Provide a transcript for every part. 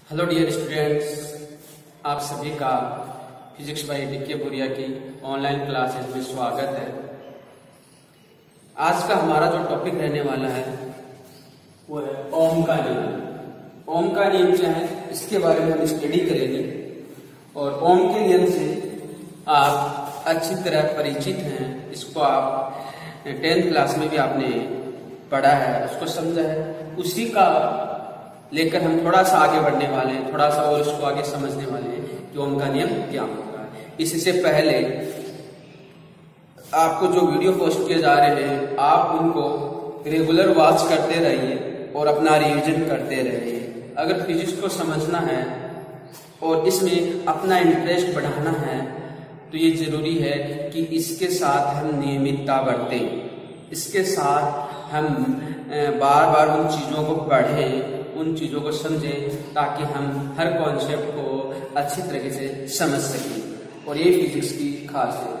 Hello dear students, आप सभी का फिजिक्स बाय डीके बोरिया की ऑनलाइन क्लासेस में स्वागत है। आज का हमारा जो टॉपिक रहने वाला है वो है ओम का नियम। ओम का नियम क्या है, इसके बारे में हम स्टडी करेंगे और ओम के नियम से आप अच्छी तरह परिचित हैं। इसको आप 10th क्लास में भी आपने पढ़ा है, उसको समझा है। उसी का लेकर हम थोड़ा सा आगे बढ़ने वाले हैं, थोड़ा सा और उसको आगे समझने वाले हैं कि ओम का नियम क्या होता है। इससे पहले आपको जो वीडियो पोस्ट किए जा रहे हैं आप उनको रेगुलर वॉच करते रहिए और अपना रिवीजन करते रहिए। अगर फिजिक्स को समझना है और इसमें अपना इंटरेस्ट बढ़ाना है तो ये जरूरी है कि इसके साथ हम नियमितता बरतें, इसके साथ हम बार बार उन चीज़ों को पढ़ें, उन चीज़ों को समझें ताकि हम हर कॉन्सेप्ट को अच्छी तरीके से समझ सकें। और ये फिजिक्स की खासियत है।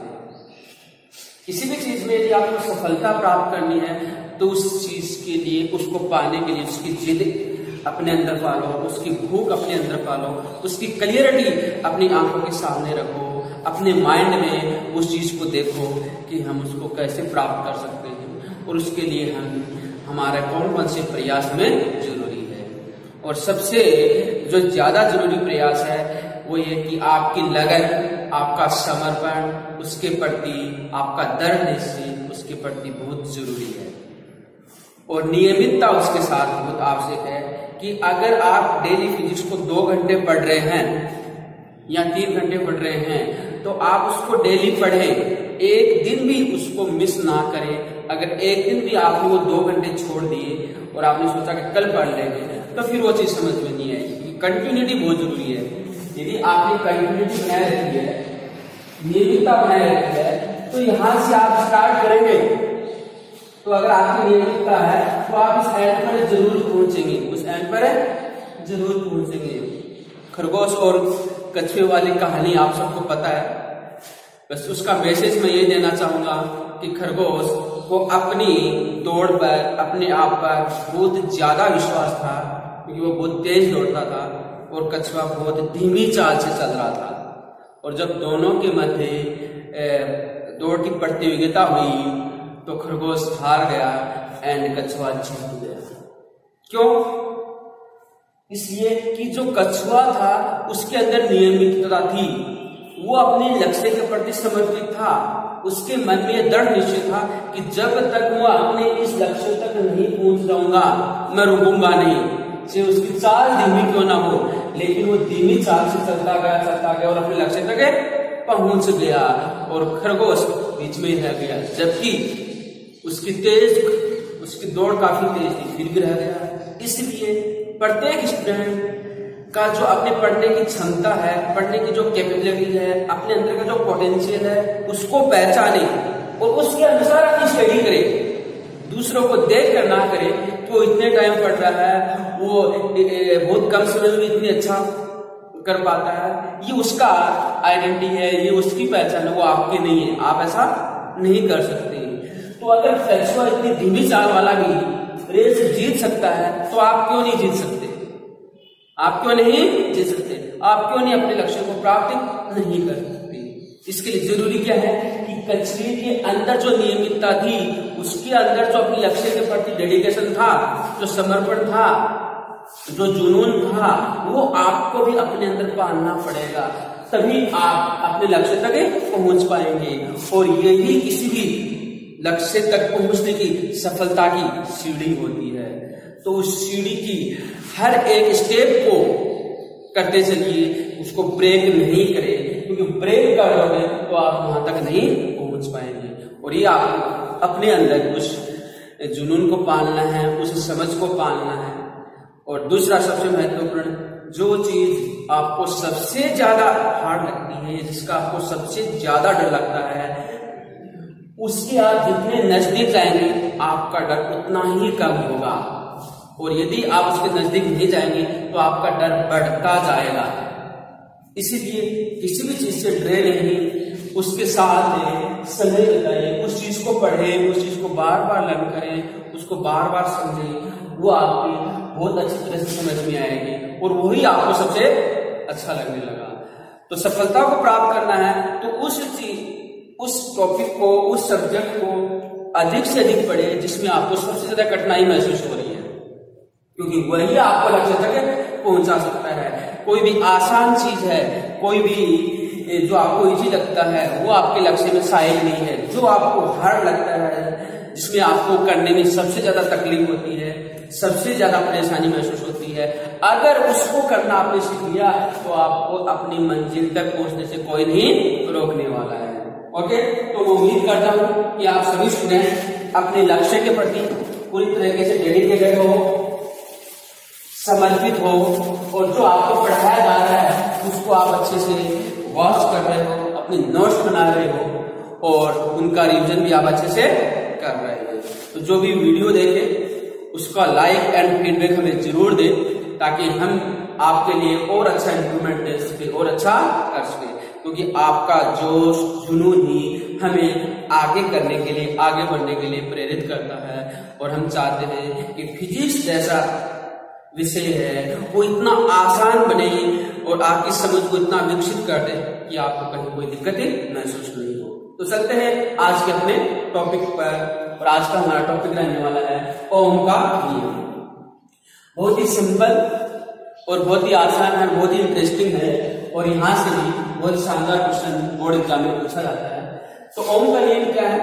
किसी भी चीज़ में यदि आपको सफलता प्राप्त करनी है तो उस चीज़ के लिए, उसको पाने के लिए उसकी जिद अपने अंदर पालो, उसकी भूख अपने अंदर पालो, उसकी क्लियरिटी अपनी आंखों के सामने रखो, अपने माइंड में उस चीज़ को देखो कि हम उसको कैसे प्राप्त कर सकते हैं और उसके लिए हमारा कौन कौन से प्रयास में जरूरी है। और सबसे जो ज्यादा जरूरी प्रयास है वो ये कि आपकी लगन, आपका समर्पण उसके प्रति, आपका दृढ़ निश्चय उसके प्रति बहुत जरूरी है। और नियमितता उसके साथ बहुत आवश्यक है कि अगर आप डेली फिजिक्स को 2 घंटे पढ़ रहे हैं या 3 घंटे पढ़ रहे हैं तो आप उसको डेली पढ़ें, एक दिन भी उसको मिस ना करें। अगर एक दिन भी आपने वो 2 घंटे छोड़ दिए और आपने सोचा कि कल पढ़ लेंगे तो फिर वो चीज समझ में नहीं आएगी। कंटिन्यूटी बहुत जरूरी है। यदि आपने कंटिन्यूटी बनाए रखी है, नियमितता बनाए रखी है, तो यहां से आप स्टार्ट करेंगे तो अगर आपकी नियमितता है तो आप इस एंड पर जरूर पहुंचेंगे, उस एंड पर जरूर पहुंचेंगे। खरगोश और कछुए वाली कहानी आप सबको पता है। बस उसका मैसेज मैं ये देना चाहूंगा कि खरगोश को अपनी दौड़ पर, अपने आप पर बहुत ज्यादा विश्वास था क्योंकि वो बहुत तेज दौड़ता था और कछुआ बहुत धीमी चाल से चल रहा था। और जब दोनों के मध्य दौड़ की प्रतियोगिता हुई तो खरगोश हार गया एंड कछुआ जीत गया। क्यों? इसलिए कि जो कछुआ था उसके अंदर नियमितता थी, वो अपने लक्ष्य के प्रति समर्पित था, उसके मन में दृढ़ निश्चय था कि जब तक मैं अपने इस लक्ष्य तक नहीं पहुंच जाऊंगा मैं रुकूंगा नहीं, चाहे उसकी चाल धीमी क्यों ना हो, लेकिन वो धीमी चाल से चलता गया और अपने लक्ष्य तक पहुंच गया। और खरगोश बीच में रह गया, जबकि उसकी दौड़ काफी तेज थी, फिर भी रह गया। इसलिए प्रत्येक स्टूडेंट का जो अपने पढ़ने की क्षमता है, पढ़ने की जो कैपेबिलिटी है, अपने अंदर का जो पोटेंशियल है उसको पहचाने और उसके अनुसार अपनी स्टडी करे। दूसरों को देख कर ना करे कि वो इतने टाइम पढ़ रहा है, वो बहुत कम समय में इतनी अच्छा कर पाता है, ये उसका आइडेंटिटी है, ये उसकी पहचान है, वो आपकी नहीं है। आप ऐसा नहीं कर सकते। तो अगर कछुआ इतनी धीमी चाल वाला भी रेस जीत सकता है तो आप क्यों नहीं जीत सकते? आप क्यों नहीं जीत सकते? आप क्यों नहीं अपने लक्ष्य को प्राप्त नहीं कर सकते? इसके लिए जरूरी क्या है कि कछुए के अंदर जो नियमितता थी, उसके अंदर जो अपने लक्ष्य के प्रति डेडिकेशन था, जो समर्पण था, जो जुनून था, वो आपको भी अपने अंदर पालना पड़ेगा, तभी आप अपने लक्ष्य तक पहुंच पाएंगे। और यही किसी भी लक्ष्य तक पहुंचने की सफलता की सीढ़ी होती है। तो उस सीढ़ी की हर एक स्टेप को करते चलिए, उसको ब्रेक नहीं करें, क्योंकि ब्रेक करोगे तो आप वहां तक नहीं पहुंच पाएंगे। और ये आप अपने अंदर उस जुनून को पालना है, उस समझ को पालना है। और दूसरा सबसे महत्वपूर्ण, जो चीज आपको सबसे ज्यादा हार्ड लगती है, जिसका आपको सबसे ज्यादा डर लगता है, उसके आप जितने नजदीक जाएंगे आपका डर उतना ही कम होगा। और यदि आप उसके नजदीक नहीं जाएंगे तो आपका डर बढ़ता जाएगा। इसीलिए किसी भी चीज से डरे नहीं, उसके साथ समय बिताइए, उस चीज को पढ़ें, उस चीज को बार बार लर्न करें, उसको बार बार समझें वो आपकी बहुत अच्छी तरह से समझ में आएगी और वही आपको सबसे अच्छा लगने लगा। तो सफलता को प्राप्त करना है तो उस टॉपिक को, उस सब्जेक्ट को अधिक से अधिक पढ़े जिसमें आपको सबसे ज्यादा कठिनाई महसूस हो रही है, क्योंकि वही आपको लक्ष्य तक पहुंचा सकता है। कोई भी आसान चीज है, कोई भी जो आपको इजी लगता है वो आपके लक्ष्य में शामिल नहीं है। जो आपको हार्ड लगता है, जिसमें आपको करने में सबसे ज्यादा तकलीफ होती है, सबसे ज्यादा परेशानी महसूस होती है, अगर उसको करना आपने सीख लिया तो आपको अपनी मंजिल तक पहुंचने से कोई नहीं रोकने वाला है। ओके, तो मैं उम्मीद करता हूं कि आप सभी स्टूडेंट अपने लक्ष्य के प्रति पूरी तरीके से डेडिकेटेड हो, समर्पित हो और जो आपको पढ़ाया जा रहा है उसको आप अच्छे से वॉच कर रहे हो, अपने नोट्स बना रहे हो और उनका रिवीजन भी आप अच्छे से कर रहे हो। तो जो भी वीडियो देखे उसका लाइक एंड फीडबैक हमें जरूर दें ताकि हम आपके लिए और अच्छा इंप्रूवमेंट दे सके और अच्छा कर सके, क्योंकि आपका जोश जुनून ही हमें आगे करने के लिए, आगे बढ़ने के लिए प्रेरित करता है। और हम चाहते हैं कि फिजिक्स जैसा विषय है वो इतना आसान बने और आपकी समझ को इतना विकसित कर दे कि आपको कहीं कोई दिक्कतें महसूस नहीं हो। तो चलते हैं आज के अपने टॉपिक पर, और आज का हमारा टॉपिक रहने वाला है ओम का नियम। बहुत ही सिंपल और बहुत ही आसान है, बहुत ही इंटरेस्टिंग है और यहाँ से भी बहुत शानदार क्वेश्चन बोर्ड एग्जाम में पूछा जाता है। तो ओम का नियम क्या है?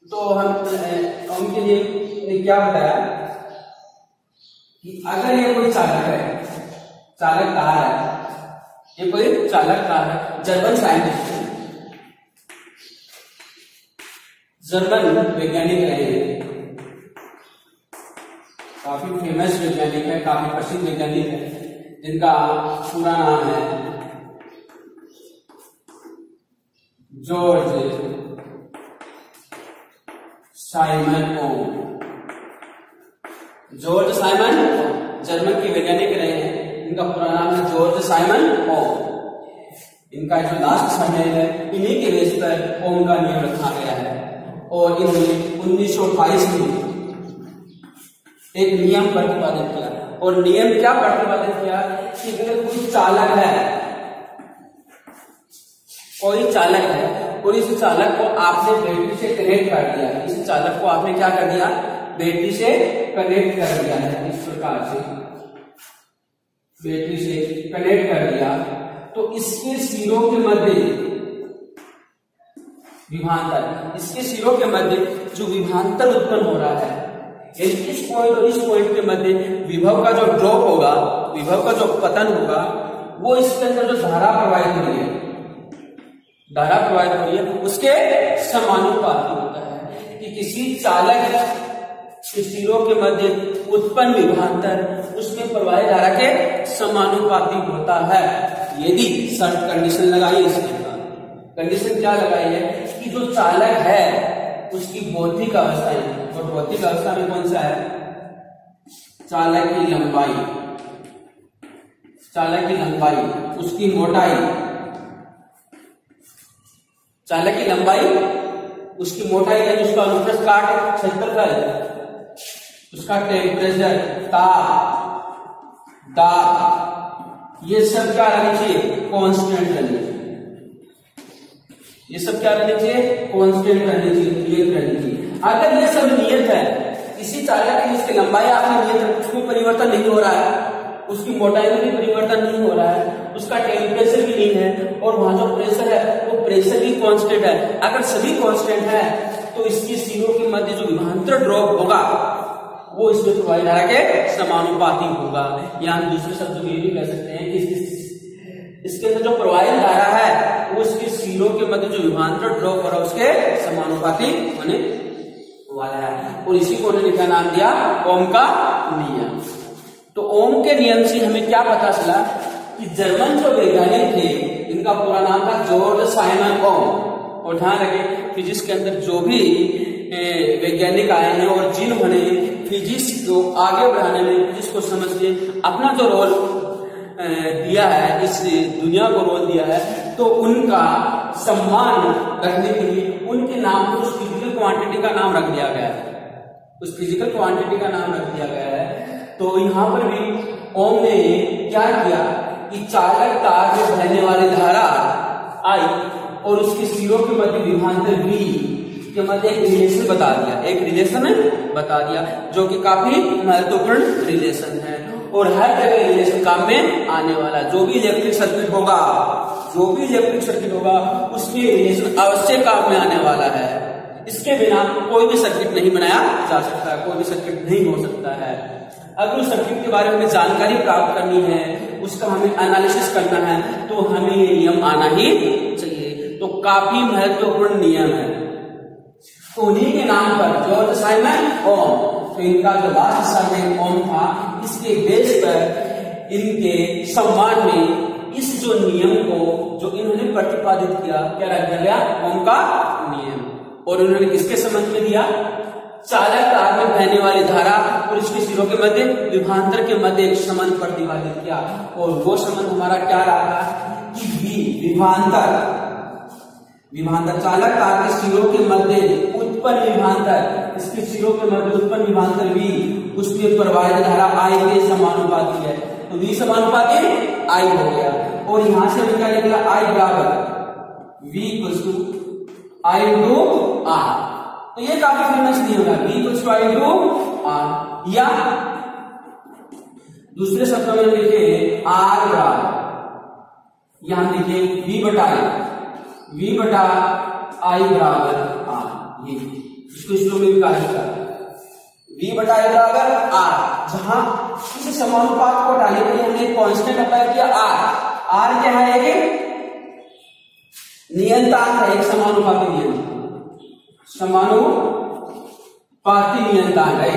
तो हम ओम के लिए क्या बताया कि अगर ये कोई चालक है, चालक कार है, ये कोई चालक कार है, जर्मन साइंटिस्ट, जर्मन वैज्ञानिक रहे, काफी फेमस वैज्ञानिक है, काफी प्रसिद्ध वैज्ञानिक है, जिनका पूरा नाम है जॉर्ज साइमन ओम। जॉर्ज साइमन जर्मन के वैज्ञानिक रहे हैं, इनका पूरा नाम है जॉर्ज साइमन ओम। इनका जो लास्ट समय है इन्हीं के बेस पर ओम का नियम रखा गया है और इन्होंने 1922 में एक नियम प्रतिपादित किया। और नियम क्या प्रतिपादित किया कि अगर कोई चालक है, कोई चालक है और इस चालक को आपने बैटरी से कनेक्ट कर दिया, इस चालक को आपने क्या कर दिया, बैटरी से कनेक्ट कर दिया है, इस प्रकार से बैटरी से कनेक्ट कर दिया, तो इसके सिरों के मध्य विभवांतर, इसके सिरों के मध्य जो विभवांतर उत्पन्न हो रहा है, इस पॉइंट और इस पॉइंट के मध्य विभव का जो ड्रॉप होगा, विभव का जो पतन होगा, वो इसके अंदर जो धारा प्रवाहित हो रही है, धारा प्रवाहित हो रही है उसके समानुपाती होता है कि किसी चालक के सिरों के मध्य उत्पन्न विभवांतर उसमें प्रवाहित धारा के समानुपाती होता है। यदि शर्त कंडीशन लगाई, इसके बाद कंडीशन क्या लगाई है कि जो चालक है उसकी भौतिक अवस्था है, और भौतिक अवस्था में कौन सा है, चालक की लंबाई, चालक की लंबाई, उसकी मोटाई, चालक की लंबाई, उसकी मोटाई यानी उसका अनुप्रस्थ काट, क्षेत्रफल, उसका टेम्परेचर, ताप, दाब, ये सब क्या रहनी चाहिए, कांस्टेंट रहनी चाहिए। ये सब क्या रहनी चाहिए, कांस्टेंट रहनी चाहिए, नियत रहनी चाहिए। अगर ये सब नियत है, इसी चालक की इसकी लंबाई आपने नियत है, उसमें परिवर्तन नहीं हो रहा है, उसकी मोटाई में भी परिवर्तन नहीं हो रहा है, उसका टेम्परेचर भी नहीं है और वहां जो प्रेशर है वो प्रेशर भी कांस्टेंट है, अगर सभी कांस्टेंट है तो इसकी सिरों के मध्य जो विभवांतर ड्रॉप होगा वो इसमें प्रवाहित धारा के समानुपाती होगा। या हम दूसरे शब्दों में ये भी कह सकते हैं कि इसके अंदर जो प्रवाहित धारा है वो इसके सिरों के मध्य जो विभवांतर ड्रॉप हो रहा है उसके समानुपाती होने वाला है, और इसी को उन्होंने क्या नाम दिया, ओम का नियम। तो ओम के नियम से हमें क्या पता चला कि जर्मन जो वैज्ञानिक थे इनका पूरा नाम था जॉर्ज साइमन ओम। और ध्यान रखें फिजिक्स के अंदर जो भी वैज्ञानिक आए हैं और जिन्होंने फिजिक्स को आगे बढ़ाने में, फिजिक्स को समझ के अपना जो रोल दिया है, इस दुनिया को रोल दिया है, तो उनका सम्मान रखने के लिए उनके नाम पर उस फिजिकल क्वांटिटी का नाम रख दिया गया है। उस फिजिकल क्वांटिटी का नाम रख दिया गया है। तो यहाँ पर भी ओम ने क्या किया कि चालक तार में बहने वाली धारा आई और उसके सिरों के मध्य विभवांतर V के मध्य एक रिलेशन बता दिया, एक रिलेशन बता दिया जो कि काफी महत्वपूर्ण रिलेशन है और हर जगह रिलेशन काम में आने वाला। जो भी इलेक्ट्रिक सर्किट होगा, जो भी इलेक्ट्रिक सर्किट होगा उसमें रिलेशन अवश्य काम में आने वाला है। इसके बिना कोई भी सर्किट नहीं बनाया जा सकता, कोई भी सर्किट नहीं हो सकता है। अगर उस सर्किट के बारे में जानकारी प्राप्त करनी है, उसका हमें एनालिसिस करना है, तो हमें ये नियम आना ही चाहिए। तो काफी महत्वपूर्ण नियम है। तो उन्हीं के नाम पर जॉर्ज साइमन ओम, तो इनका जो लास्ट सरनेम ओम था, इसके बेस पर इनके सम्मान में इस जो नियम को जो इन्होंने प्रतिपादित किया, क्या रख दिया गया? ओम का नियम। और उन्होंने किसके संबंध में दिया? चालक तार में बहने वाली धारा और इसके सिरों के मध्य विभवांतर के मध्य एक संबंध प्रतिपादित किया। और वो संबंध हमारा क्या रहा कि विभवांतर चालक तार के सिरों के मध्य उत्पन्न विभवांतर, इसके सिरों के मध्य उत्पन्न विभवांतर V, उसमें प्रवाहित धारा I के समानुपाती है। तो V समानुपाती I हो गया और यहां से क्या निकला? I बराबर V = I × R। तो ये काफी फेमस नियम है, V = I × R। या दूसरे शब्दों में लिखे R बराबर, यहां देखिए V बटा I बराबर R। ये इसको इसको में भी कहा जाता है V बटा I बराबर R। जहां इस समानुपात को हटाने के लिए हमने एक कांस्टेंट अप्लाई किया R क्या है? एक नियंतांक है, एक समानुपाती नियंतांक है।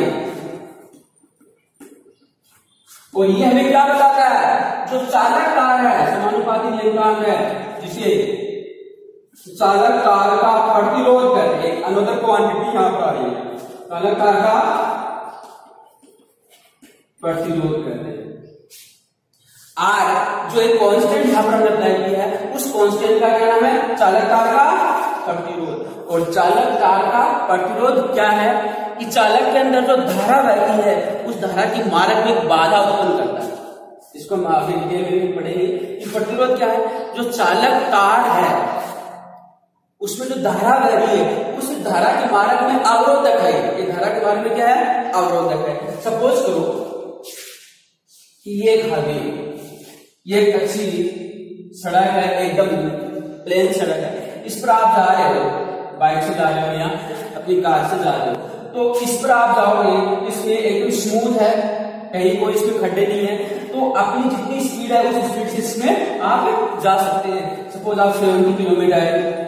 और ये हमें क्या बताता है? जो चालक तार है, समानुपाती नियंतांक है, जिसे चालक तार का प्रतिरोध कर, एक अनदर क्वांटिटी यहां पर आ रही है, चालक तार का प्रतिरोध करते हैं R, जो एक कांस्टेंट यहां पर हमने अप्लाई किया है, उस कांस्टेंट का क्या नाम है? चालक तार का प्रतिरोध। और चालक तार का प्रतिरोध क्या है कि चालक के अंदर जो धारा बहती है उस धारा की मार्ग में बाधा उत्पन्न करता है। इसको हम आगे डिटेल में पढ़ेंगे कि प्रतिरोध क्या है। जो चालक तार है उसमें जो धारा बह रही है उस धारा के मार्ग में अवरोधक है। ये धारा के मार्ग में क्या है? अवरोधक है। सपोज करो कि ये खाली, ये एक अच्छी सड़क है, एकदम प्लेन सड़क है, इस पर आप जा रहे हो, बाइक से जा रहे हो या अपनी कार से जा रहे हो, तो इस पर आप जाओगे, इसमें एकदम स्मूथ है, कहीं कोई इसमें खड्डे नहीं है, तो अपनी जितनी स्पीड है उस स्पीड से इसमें आप जा सकते हैं। सपोज आप 70 किलोमीटर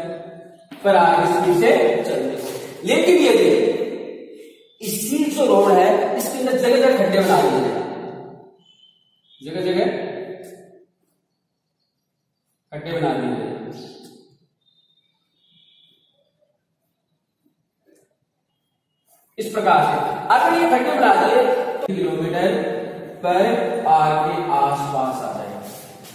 पर आगे स्पीड से चलते हो। लेकिन ये देखिए इसी जो रोड है इसके अंदर जगह जगह खड्डे बना दिए हैं, जगह जगह खड्डे बना दिए हैं। इस प्रकार से अगर ये खड्डे बना दिए किलोमीटर पर आगे आसपास आ जाए,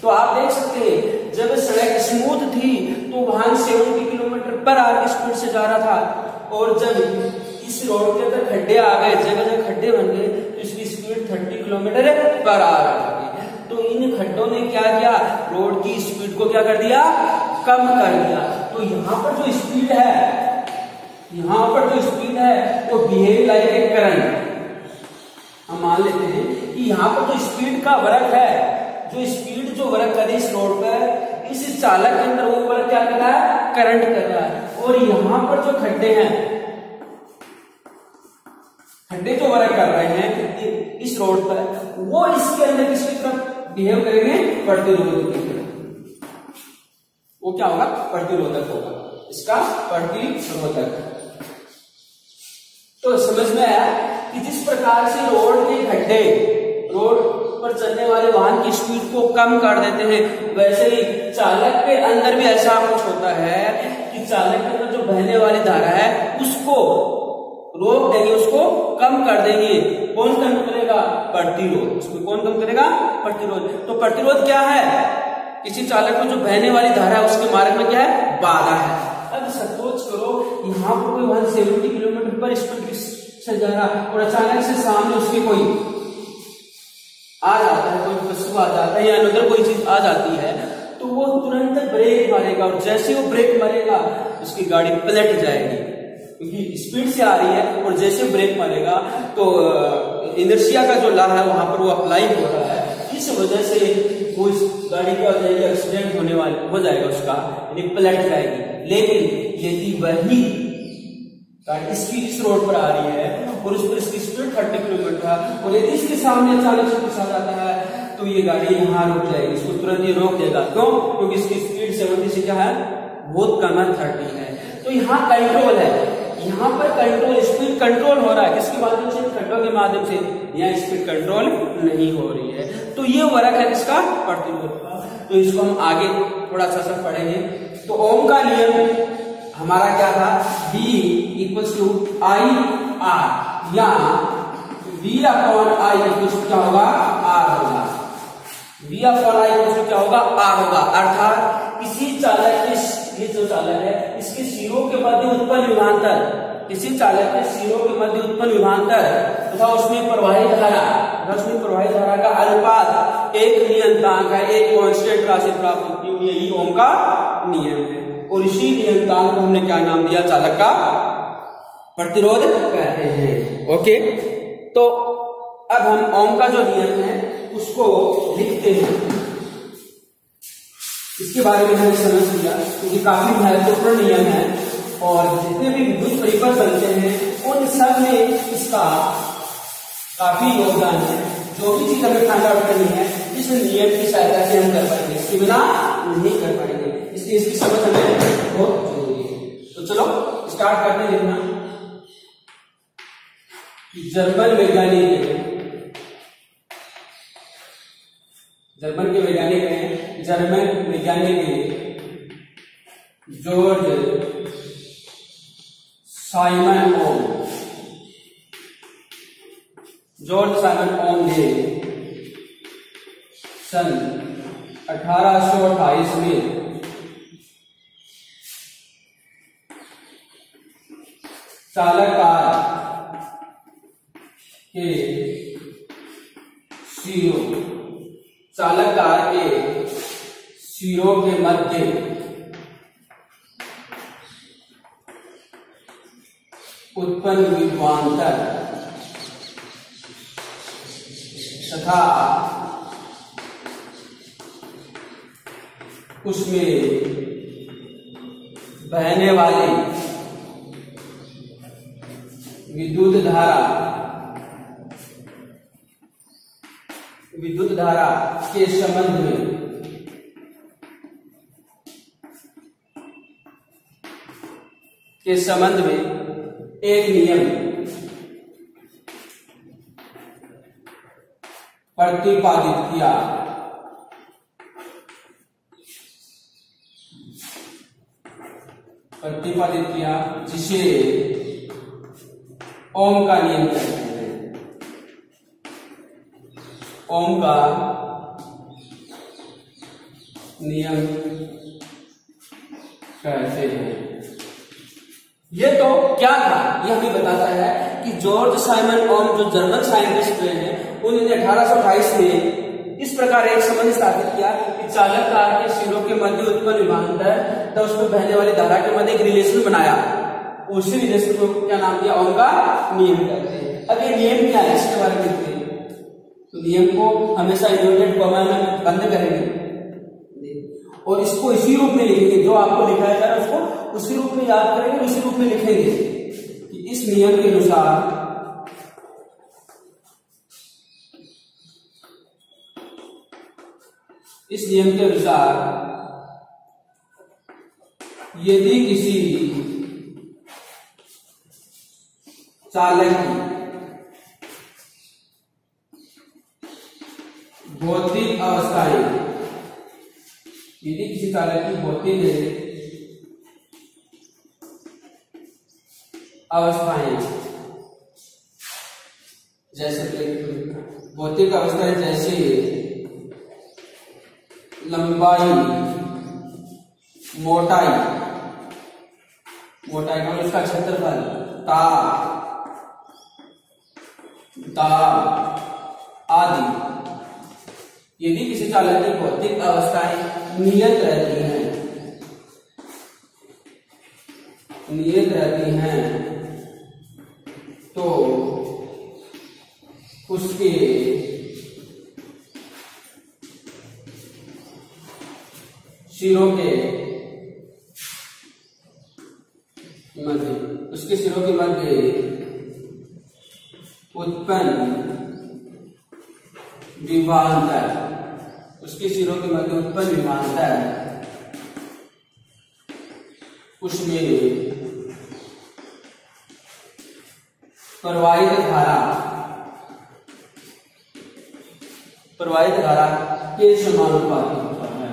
तो आप देख सकते हैं जब सड़क स्मूथ थी तो वहां 70 किलोमीटर पर आगे स्पीड से जा रहा था, और जब इस रोड के अंदर खड्डे आ गए, जगह जगह खड्डे बन गए, तो इसकी स्पीड 30 किलोमीटर पर आ रही। तो इन खड्डों ने क्या किया? रोड की स्पीड को क्या कर दिया? कम कर दिया। तो यहाँ पर जो स्पीड है, यहाँ पर जो स्पीड है वो बिहेव लाइक ए करंट। हम मान लेते हैं कि यहाँ पर जो स्पीड का वर्क है, जो स्पीड जो वर्क करे इस रोड पर, इस चालक के अंदर वो वर्क क्या कर रहा है? करंट कर रहा है। और यहाँ पर जो खड्डे हैं, खड्डे जो वर्क कर रहे हैं इस रोड पर, वो इसके अंदर किसकी तरफ बिहेव करेंगे? प्रतिरोधक की तरफ। वो क्या होगा? प्रतिरोधक होगा, इसका प्रतिरोधक। तो समझ में आया कि जिस प्रकार से रोड के खड्डे रोड पर चलने वाले वाहन की स्पीड को कम कर देते हैं, वैसे ही चालक के अंदर भी ऐसा कुछ होता है कि चालक के अंदर जो बहने वाली धारा है उसको रोक देंगे, उसको कम कर देंगे। कौन कम करेगा? प्रतिरोध। उसको कौन कम करेगा? प्रतिरोध। तो प्रतिरोध क्या है? किसी चालक में जो बहने वाली धारा है उसके मार्ग में क्या है? बाधा है। अब सपोज करो यहाँ पर कोई वाहन 70 किलोमीटर पर स्पीड से जा रहा और अचानक से सामने उसके कोई आ जाता है, कोई पशु आ जाता है या अगर कोई चीज आ जाती है तो वो तुरंत ब्रेक मारेगा और जैसे वो ब्रेक मारेगा उसकी गाड़ी पलट जाएगी, क्योंकि स्पीड से आ रही है और जैसे ब्रेक मारेगा तो इनर्शिया का जो ला है वहां पर वो अप्लाई हो रहा है, इस वजह से वो इस गाड़ी का एक्सीडेंट हो जाएगा उसका, यानी पलट जाएगी। लेकिन यदि वही गाड़ी इस रोड पर आ रही है और उस पर इसकी स्पीड 30 किलोमीटर और यदि इसके सामने अचानक से कुछ आ जाता है तो ये गाड़ी यहाँ रुक जाएगी, इसको तुरंत ये रोक देगा। क्यों? क्योंकि इसकी स्पीड 70 से क्या है, बहुत कम है, 30 है। तो यहाँ कंट्रोल है, यहाँ पर कंट्रोल, स्पीड कंट्रोल हो रहा है किसके माध्यम से, खड्डों के माध्यम से, यहाँ स्पीड कंट्रोल नहीं हो रही है। तो ये वर्क है किसका, प्रतिरोध का। तो इसको हम आगे थोड़ा सा पढ़ेंगे। तो ओम का नियम हमारा क्या था, V = IR या V/I क्या होगा, R होगा। V/I क्या होगा, R होगा। अर्थात किसी चालक के, ये जो चालक है इसके सिरों के मध्य उत्पन्न विभवांतर, किसी चालक के सिरों के मध्य उत्पन्न विभवांतर तथा उसमें प्रवाहित धारा का अनुपात एक नियतांक है, एक कांस्टेंट राशि प्राप्त होती है, यही ओम का नियम है। और इसी नियतांक को हमने क्या नाम दिया, चालक का प्रतिरोध कहते हैं। ओके, तो अब हम ओम का जो नियम है उसको लिखते हैं, इसके बारे में हमने समझ लिया क्योंकि काफी महत्वपूर्ण नियम है और जितने भी विद्युत परिपथ बनते हैं उन सब में इसका काफी योगदान है। जो भी चीज हमें फाइंड आउट करनी है इस नियम की सहायता से हम कर पाएंगे, इसके बिना नहीं कर पाएंगे, इसलिए इसकी समझ हमें बहुत जरूरी है। तो चलो स्टार्ट करते हैं लिखना। जर्मन के वैज्ञानिक हैं, जर्मन वैज्ञानिक जॉर्ज साइमन ओम ने सन 1828 में चालक कार के सिरों के मध्य उत्पन्न विभवांतर तथा उसमें बहने वाली विद्युत धारा के संबंध में एक नियम प्रतिपादित किया जिसे ओम का नियम कहते हैं। ओम का नियम कहते हैं। ये तो क्या था, ये हमें बताता है कि जॉर्ज साइमन ओम जो जर्मन साइंटिस्ट रहे हैं उन्होंने 1828 में इस प्रकार एक संबंध स्थापित किया कि चालक कार के सिरों के मध्य उत्पन्न विभवांतर तथा उसमें बहने वाली धारा के मध्य एक रिलेशन बनाया, उसी रिलेशन को क्या नाम दिया, ओम का नियम कहते हैं। अब ये नियम क्या है इसके बारे में देखते हैं। तो नियम को हमेशा इन्वर्टेड कॉमा में बंद करेंगे और इसको इसी रूप में लिखेंगे, जो आपको लिखाया जा रहा है उसको उसी रूप में याद करेंगे, उसी रूप में लिखेंगे कि इस नियम के अनुसार यदि किसी चालक की भौतिक अवस्थाएं, यदि किसी चालक की भौतिक अवस्थाएं जैसे लंबाई, मोटाई का उसका क्षेत्रफल, ताप, दाब आदि यदि किसी चालक की भौतिक अवस्थाएं नियत रहती हैं तो उसके सिरों के मध्य उत्पन्न विभवांतर उसमें प्रवाहित धारा के समानुपाती होता है।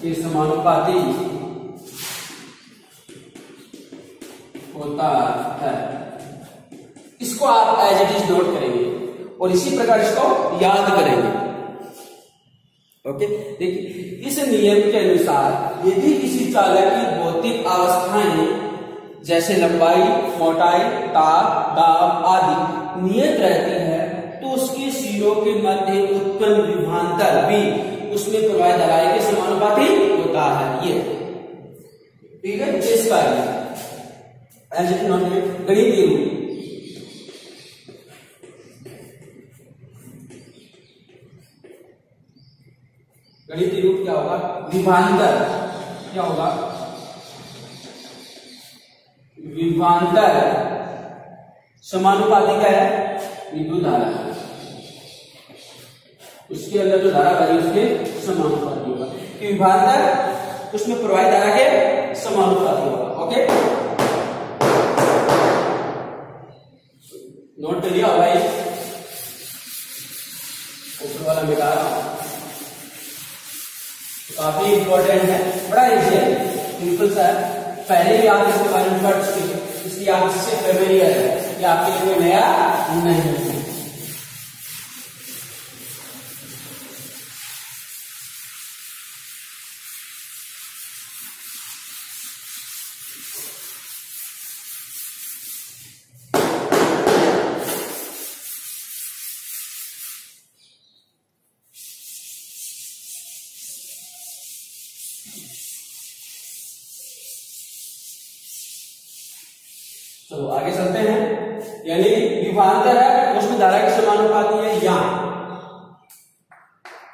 के समानुपाती होता है। इसको आप एज इट इज नोट करेंगे और इसी प्रकार इसको याद करेंगे। ओके, देखिए इस नियम के अनुसार यदि किसी चालक की भौतिक अवस्थाएं जैसे लंबाई, मोटाई, ताप, दाब आदि नियत रहती है तो उसके सिरों के मध्य उत्पन्न विभवांतर भी उसमें प्रवाह धाराएं के समानुपाती होता है। ये ठीक है, इसका एज इट नॉट गणितीय रूप। गणितीय रूप क्या होगा? विभवांतर क्या होगा? विभवांतर समानुपाती क्या है? विद्युत धारा। उसके अंदर जो धारा भरी उसके समानुपाती होगा। विभवांतर उसमें प्रवाहित धारा के समानुपाती होगा। ओके, नोट कर लिया होगा ये ऊपर वाला मिटा काफी इंपॉर्टेंट है, बड़ा इजी है, सिंपल सा है। पहले भी आप इसके बारे में पढ़ चुके हैं, इसलिए आप इससे फेमिलियर है, ये आपके लिए कोई नया नहीं है। चलो आगे चलते हैं। यानी विभवांतर है उसमें धारा के समानुपाती है या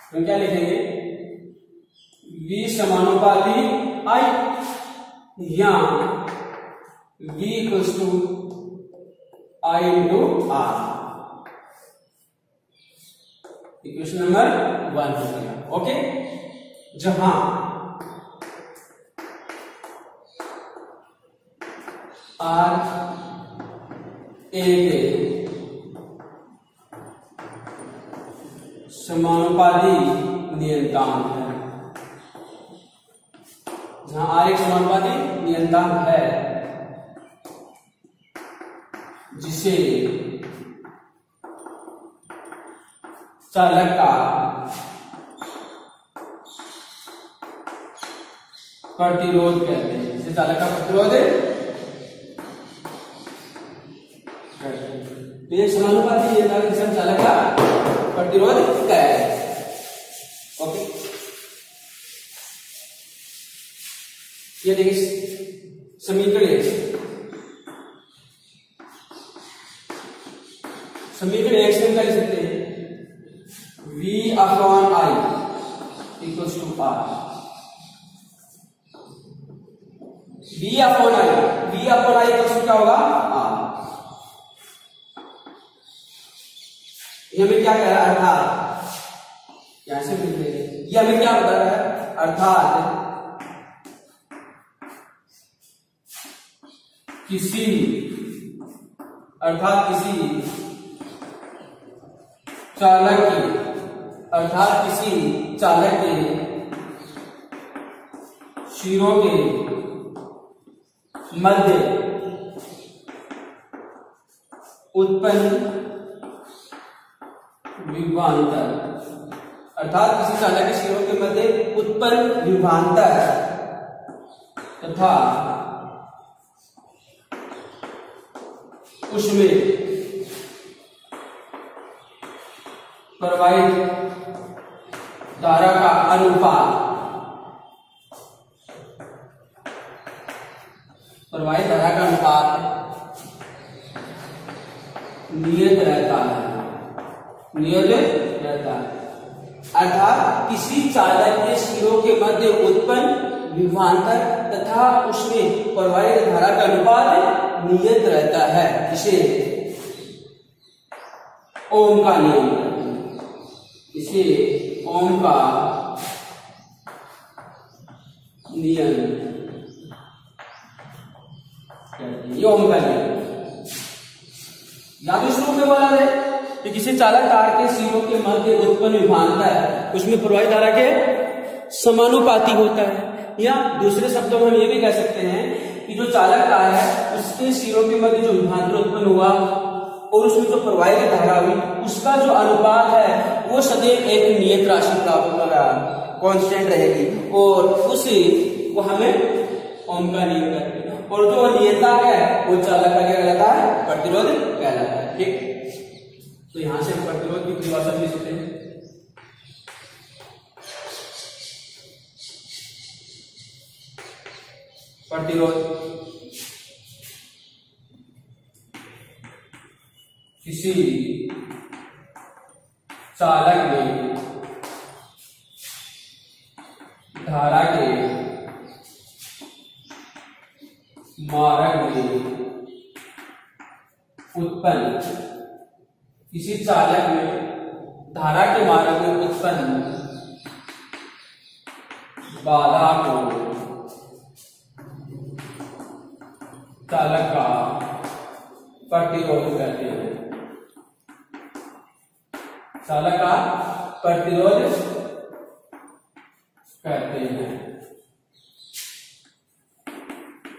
हम क्या लिखेंगे? V समानुपाती I या V equals to I into R। Equation number 1 हो गया। ओके, जहां R एक समानुपाती नियतांक है, जहां R एक समानुपाती नियतांक है जिसे चालक का प्रतिरोध कहते हैं, जिसे चालक का प्रतिरोध एक समानुपाती नियतांक जिसे हम चालक का प्रतिरोध कहते हैं। ओके, ये देखिए समीकरण एक से हम क्या लिख सकते हैं? V upon I equals to R। V upon I equals to क्या होगा? R। ये हमें क्या कह रहा है? अर्थात यहां से लिख देंगे, ये हमें क्या बता रहा है? अर्थात किसी चालक के सिरों के मध्य उत्पन्न विभवांतर, अर्थात किसी चालक के सिरों के मध्य उत्पन्न विभवांतर तथा उसमें प्रवाहित धारा का अनुपात, प्रवाहित धारा का अनुपात नियत रहता है, नियत रहता है। अर्थात किसी चालक के सिरों के मध्य उत्पन्न विभवांतर तथा उसमें प्रवाहित धारा का अनुपात नियत रहता है, इसे ओम का नियम, इसे ओम का नियम, ये ओम का नियम। या तो शुरू में बोला है कि किसी चालक तार के सिरों के मध्य उत्पन्न विभवांतर है उसमें प्रवाहित धारा के समानुपाती होता है, या दूसरे शब्दों में हम ये भी कह सकते हैं कि जो चालक तार है उसके सिरों के मध्य जो विभवांतर उत्पन्न हुआ और उसमें जो प्रवाहित धारा हुई उसका जो अनुपात है वो सदैव एक नियत राशि प्राप्त होगा, कांस्टेंट रहेगी, और उसी को हमें ओम का नियम कहते हैं। और जो नियतांक है वो चालक का क्या कहलाता है? प्रतिरोध कहलाता है। ठीक, तो यहां से प्रतिरोध की परिभाषा लिख सकते हैं। प्रतिरोध किसी चालक में धारा के मार्ग में उत्पन्न, किसी चालक में धारा के मार्ग में उत्पन्न बाधा को चालक का प्रतिरोध कहते हैं, चालक का प्रतिरोध कहते हैं।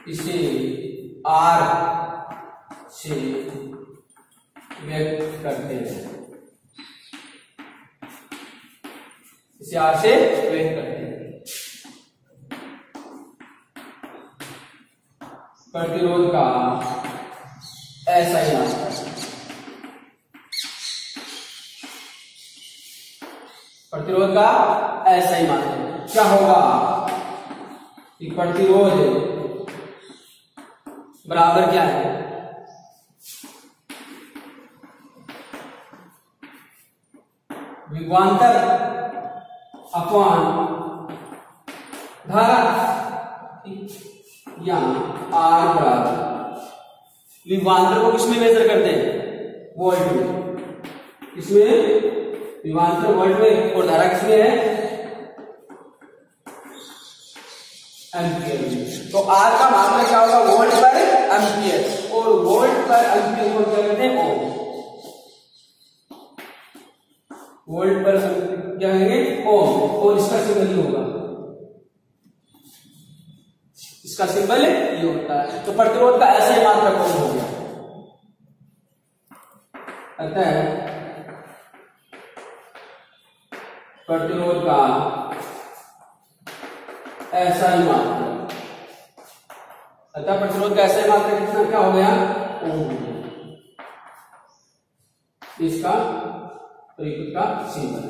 इसे आर से व्यक्त करते हैं, इसे आर से व्यक्त करते हैं। प्रतिरोध का ऐसा ही नाम, प्रतिरोध का ऐसा ही मात्रा क्या होगा कि प्रतिरोध बराबर क्या है? विभवांतर अपॉन धारा, या आर बराबर विभवांतर को किसमें मेजर करते हैं? वोल्ट में। इसमें विभवांतर वोल्ट में और धारा किसमें है? एम्पियर में। तो आर का मात्रा क्या होगा? वोल्ट पर एम्पियर, और वोल्ट पर एम्पियर को क्या कहते हैं? ओम। वोल्ट पर क्या कहेंगे? ओम। और इसका सिंबल ये होगा, इसका सिंबल ये होता है। तो प्रतिरोध का ऐसे मात्रा कौन हो गया? अतः प्रतिरोध का ऐसा ही मात्रा, अतः प्रतिरोध का ऐसा ही मात्रा कितना क्या हो गया? ओम हो गया। इसका प्रतिरोध का सिंबल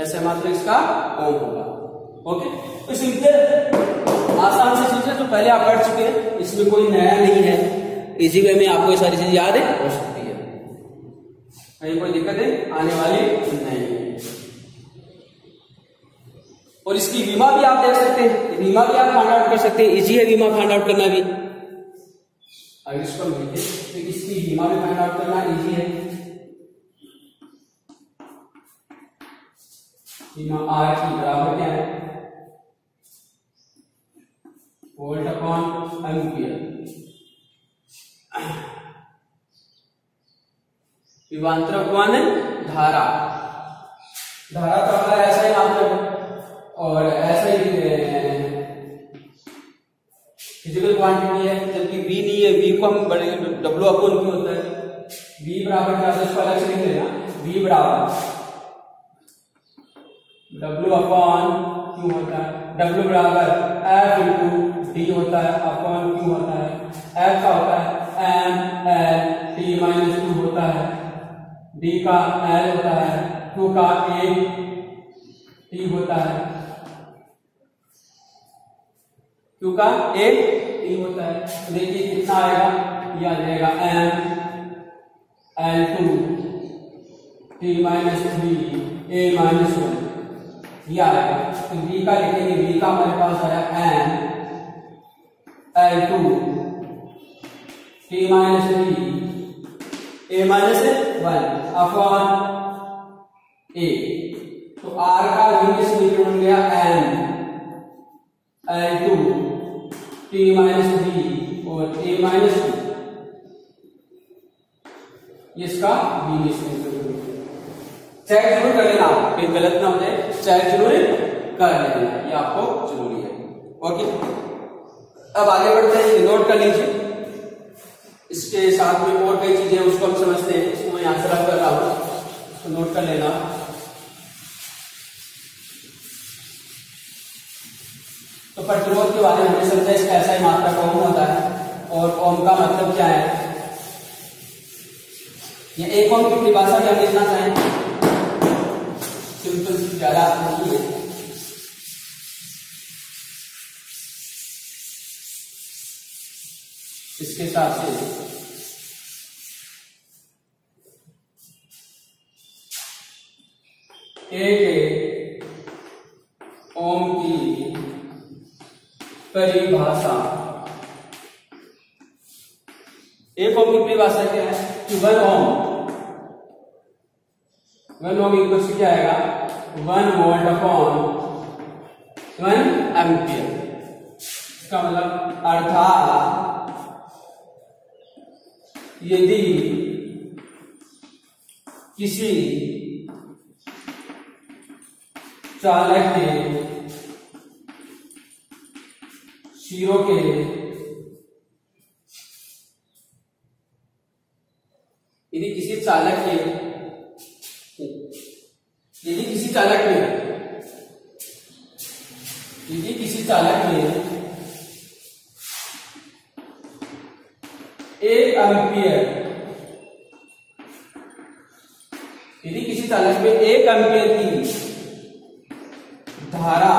ऐसा मात्रा इसका ओम होगा। ओके, तो सिंपल आसान से चीजें तो पहले आप पढ़ चुके हैं, इसमें कोई नया नहीं है, इजी वे में आपको ये सारी चीजें याद हो सकती है, कहीं कोई दिक्कतें आने वाली नहीं है। और इसकी वीमा भी आप देख सकते हैं, वीमा भी आप फाइंड आउट कर सकते हैं, इजी है वीमा फाइंड आउट करना भी। अगर इसको लिखें तो इसकी वीमा भी फाइंड आउट करना इजी है। वीमा आर की बराबर क्या है? Volt upon ampere. विभवांतर अपॉन धारा, धारा तो हमारा ऐसा ही मात्रा है और ऐसा ही फिजिकल क्वांटिटी है, जबकि v नहीं है, v को हम बड़े W अपॉन क्यू होता है। v बराबर क्या है? इसको अलग से लिख लेना, v बराबर W अपॉन क्यू होता है। W बराबर F इंटू डी होता है, अपॉन क्यू होता है। F का होता है M L T t minus 2 होता है, d का l होता है, q का a t होता है, q का a t होता है। तो देखिए कितना आएगा, यह आ जाएगा m l2 t minus 3 a minus 1 यह आएगा। तो b का लिखेंगे, b का हमारे पास आया m l2 t minus 3 a minus 1 upon a। तो r का यूनिट समीकरण बन गया m l2 t माइनस 3 और a माइनस 2, इसका यूनिट समीकरण। चेक जरूर कर लेना, फिर गलत ना हो जाए, चेक जरूर कर लेना, ये आपको जरूरी है। ओके, अब आगे बढ़ते हैं, नोट कर लीजिए। इसके साथ में और कई चीजें उसको हम समझते हैं, इसको मैं यहां से रब कर रहा हूं, उसको नोट कर लेना। तो प्रतिरोध के बारे में हमने समझा, इसका ऐसा ही मात्रा का ओम होता है, और ओम का मतलब क्या है, ये एक ओम की परिभाषा क्या लिखना चाहें, सिंपल सी, ज्यादा नहीं है। इसके साथ से एक ओम की परिभाषा, एक ओम की परिभाषा क्या है कि 1 ओम इक्वल टू क्या आएगा, 1 वोल्ट अपॉन 1 एम्पियर। इसका मतलब अर्थात यदि किसी चालक के सिरों के यदि किसी चालक में 1 एम्पियर, यदि किसी चालक में 1 एम्पियर की धारा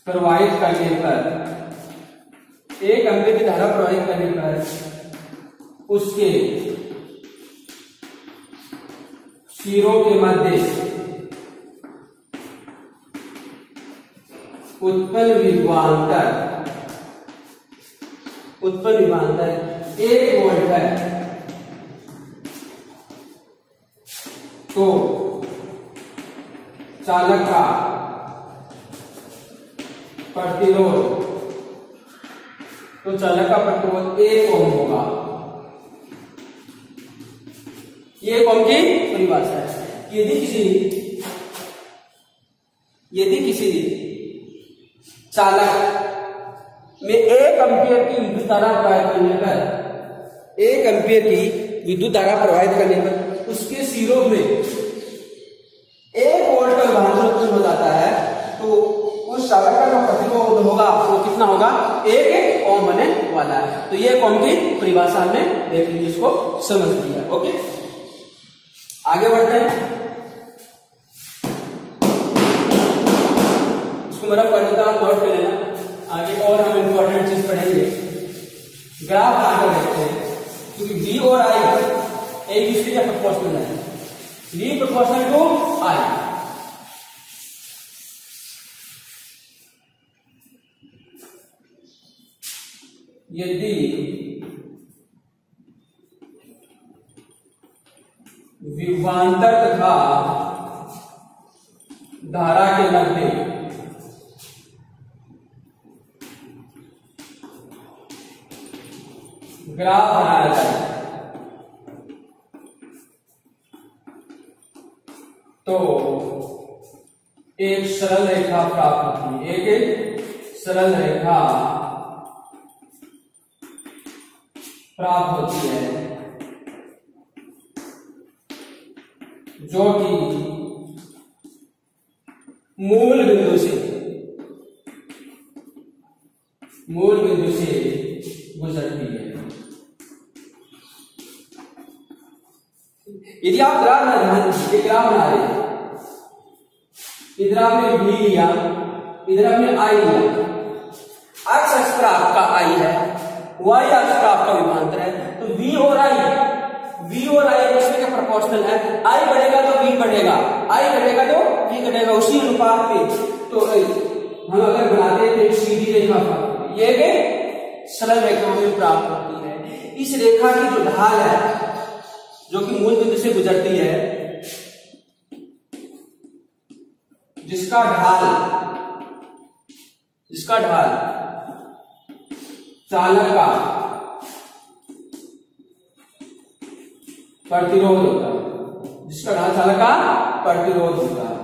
प्रवाहित करने पर, 1 एम्पियर की धारा प्रवाहित करने पर उसके सिरों के मध्य उत्पन्न विभवांतर 1 वोल्ट है, तो चालक का प्रतिरोध 1 ओम होगा। ये 1 ओम की परिभाषा है। यदि किसी चालक में 1 एम्पियर की विद्युत धारा प्रवाहित करने पर, 1 एम्पियर की विद्युत धारा प्रवाहित करने पर उसके सिरों में 1 वोल्ट का विभवांतर उत्पन्न हो जाता है, तो उस चालक का जो प्रतिरोध होगा वो कितना होगा, 1 ओम होने वाला है। तो ये 1 ओम की परिभाषा हमने देख ली, इसको समझ लिया। ओके, आगे बढ़ते हैं। इसको मेरा पढ़ने का नोट कर लेना, आगे और हम इंपॉर्टेंट चीज पढ़ेंगे। ग्राफ आगे देखते हैं, क्योंकि V और I एक दूसरे के प्रोपोर्शनल है, V प्रोपोर्शनल टू I। यदि विभवांतर तथा धारा के मध्य ग्राफ बनाया जाए, तो एक सरल रेखा प्राप्त होती है, एक सरल रेखा प्राप्त होती है जो कि मूल बिंदु से गुजरती है। यदि आप ग्राफ ना ध्यान दीजिए, ग्राफ बना रहे हैं, इधर आपने V लिया, इधर आपने I लिया, x अक्ष पर आपका I है, y अक्ष पर आपका विभवांतर है, तो V और I एक दूसरे के प्रोपोर्शनल है। I बढ़ेगा तो V बढ़ेगा, I घटेगा तो V घटेगा, उसी अनुपात में। तो हम अगर बनाते हैं तो एक सीधी रेखा प्राप्त, ये एक सरल रेखा हमें प्राप्त होती है। इस रेखा की जो ढाल है, जो कि मूल बिंदु से गुजरती है, जिसका ढाल चालक का प्रतिरोध होता है, जिसका ढाल चालक का प्रतिरोध होता है,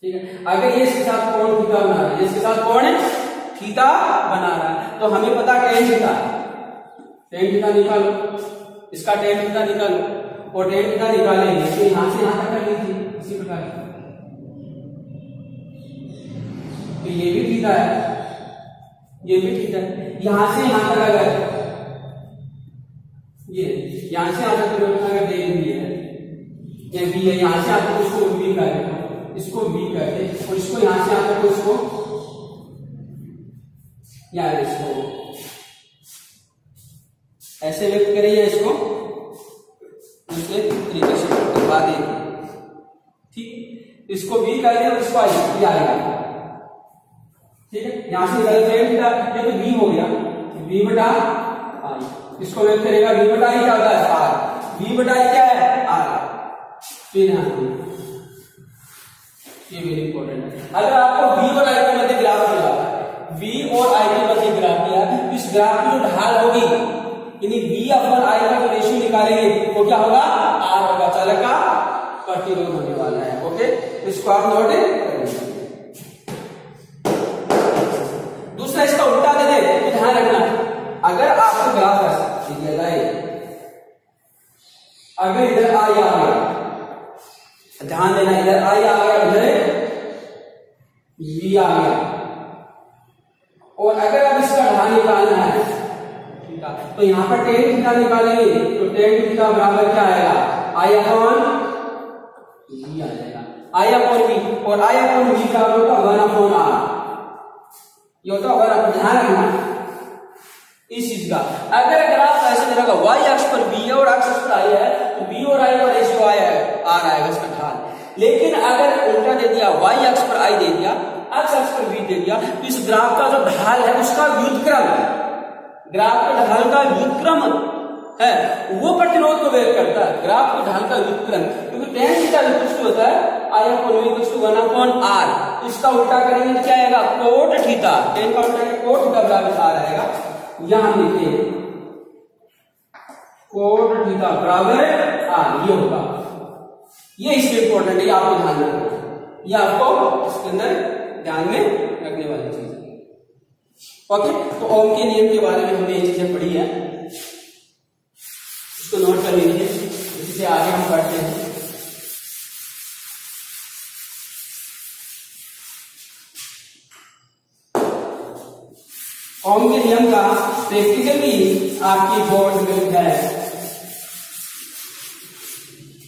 ठीक है। अगर ये इसके साथ कोण थीटा बना रहा है, इसके साथ कोण थीटा बना रहा है, तो हमें पता टेन थीटा निकालो, इसका टेन थीटा निकालो, और टेन थीटा निकालेंगे तो यहां से यहां तक कर लीजिए इसी प्रकार। तो ये भी थीटा है, ये भी थीटा है, यहां से यहां तक अगर ये यहां से यहां तक अगर देख भी है, ये भी है, यहां से यहां तक उसको भी करते, इसको भी करते, और इसको यहां से यहां तक उसको या इसको ऐसे व्यक्त करिए, इसको दूसरे तरीके से करवा देंगे, ठीक। इसको भी कर दिया, इसको आएगा, ठीक है। यहां से ये तो बी हो गया, बी बटा आई, इसको व्यक्त करेगा बी बटा आई क्या होता है आर, बी बटा आई क्या है आर। फिर ये वेरी इंपॉर्टेंट है। अगर आपको बी और आई के मध्य ग्राफ दिया, बी और आई के मध्य ग्राफ दिया, तो इस ग्राफ की जो ढाल होगी, यानी बी अपॉन आई का जो रेशियो निकालेंगे वो क्या होगा, आर होगा, चालक का प्रतिरोध होने वाला है। ओके, तो इसको आप नोट करेंगे। दूसरा इसका उल्टा दे दे तो ध्यान रखना, अगर आपको ग्राफ ऐसा दिया जाए, अगर इधर आई आ गया, ध्यान देना, इधर आई आ गया, इधर बी आ गया, और अगर आप इसका ढाल निकालना है तो यहां पर टेन थीटा निकालेंगे, तो टेन थीटा बराबर क्या आएगा, आई अपॉन बी आ जाएगा, आई अपॉन बी, और आई अपॉन बी का होता है 1 अपॉन आर, ये होता है। अगर आप ध्यान रखना इस चीज का, अगर ग्राफ ऐसे दे रखा y अक्ष पर b है और x अक्ष पर i है, तो b और i का रेशियो r आएगा इसका ढाल। लेकिन अगर उल्टा दे दिया, y अक्ष पर i दे दिया, x अक्ष पर b दे दिया, तो इस ग्राफ का जो ढाल है उसका व्युत्क्रम, ग्राफ के ढाल का व्युत्क्रम है, वो प्रतिरोध को व्यक्त करता है, ग्राफ के ढाल का व्युत्क्रम। क्योंकि टेन थीटा होता है I upon V equals to 1 upon R, इसका उल्टा करेंगे क्या आएगा, कोट थीटा, टेन का उल्टा कोट थीटा बराबर आर आएगा। यहां लिखते हैं कोट थीटा बराबर आर, ये होगा, ये इसमें इंपॉर्टेंट है, आपको ध्यान रखना, ये आपको इसके अंदर ध्यान में रखने वाली चीज है। ओके, तो ओम के नियम के बारे में हमने ये चीजें पढ़ी है, इसको नोट कर लीजिए, इससे आगे हम पढ़ते हैं। ओम के नियम का प्रैक्टिकली आपकी बोर्ड में है,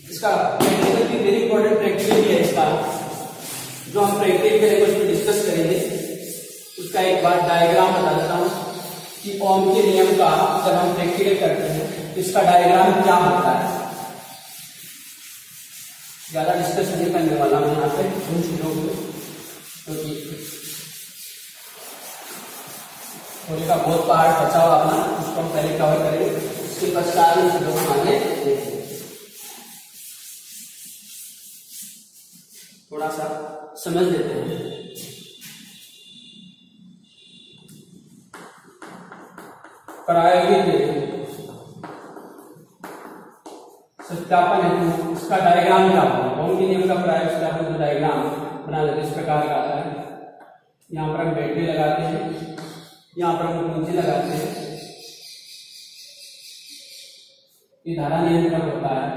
इसका प्रैक्टिकल भी वेरी इंपॉर्टेंट प्रैक्टिकल भी है, इसका जो हम प्रैक्टिकल करेंगे उसमें डिस्कस करेंगे। उसका एक बार डायग्राम बता देता हूं कि ओम के नियम का जब हम प्रैक्टिकल करते हैं तो इसका डायग्राम क्या होता है। ज्यादा डिस्कस नहीं करने वाला हूं यहाँ पे उन चीजों को, क्योंकि थोड़ी का बहुत पार्ट बचा हुआ अपना, उसको हम पहले कवर करेंगे, उसके पश्चात इन चीजों को आगे देखेंगे। थोड़ा सा समझ लेते हैं। प्रायोगिक सत्यापन है, इसका डायग्राम क्या होगा, ओम के नियम का प्रायोगिक सत्यापन डायग्राम बना लेते इस प्रकार का आता है। यहाँ पर हम बैटरी लगाते हैं, यहाँ पर हम पूंजी लगाते हैं, ये धारा नियंत्रण होता है,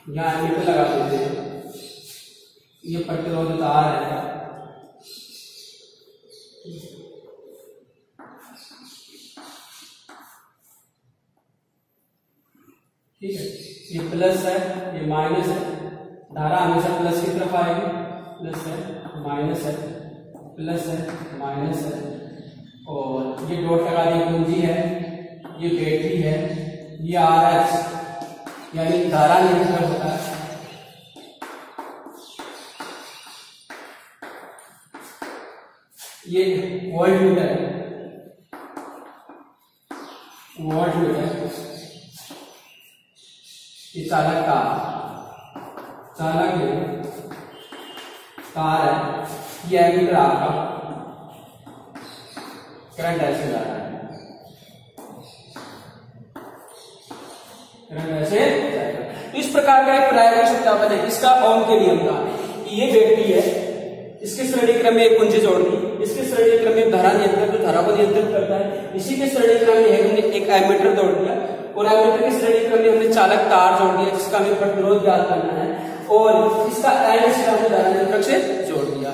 यहाँ एमीटर लगा देते हैं, ये प्रतिरोध तार है, ठीक है, ये प्लस है, ये माइनस है, धारा हमेशा प्लस की तरफ आएगी, प्लस है माइनस है, प्लस है माइनस है, और ये डॉट लगा दी कुंजी है, ये बैटरी है, ये आरएच यानी धारा नियंत्रण होता है। ये वोल्ट मीटर है, वोल्ट मीटर, ये चालक का चालक है, कार है, ये एमीटर आपका करंट ऐसे जा रहा है, करंट ऐसे जाएगा। तो इस प्रकार का एक प्रायोगिक सत्यापन है इसका ओम के नियम का। ये बैटरी है, इसके श्रेणी क्रम में एक कुंजी जोड़ दी, इसके श्रेणी क्रम में धारा नियंत्रक जो धारा को नियंत्रित करता है, इसी के श्रेणी क्रम में हमने एक एमीटर जोड़ दिया, और एमीटर के श्रेणी क्रम में हमने चालक तार जोड़ दिया जिसका हमें प्रतिरोध ज्ञात करना है, और इसका एंड से हमने धारा नियंत्रक से जोड़ दिया।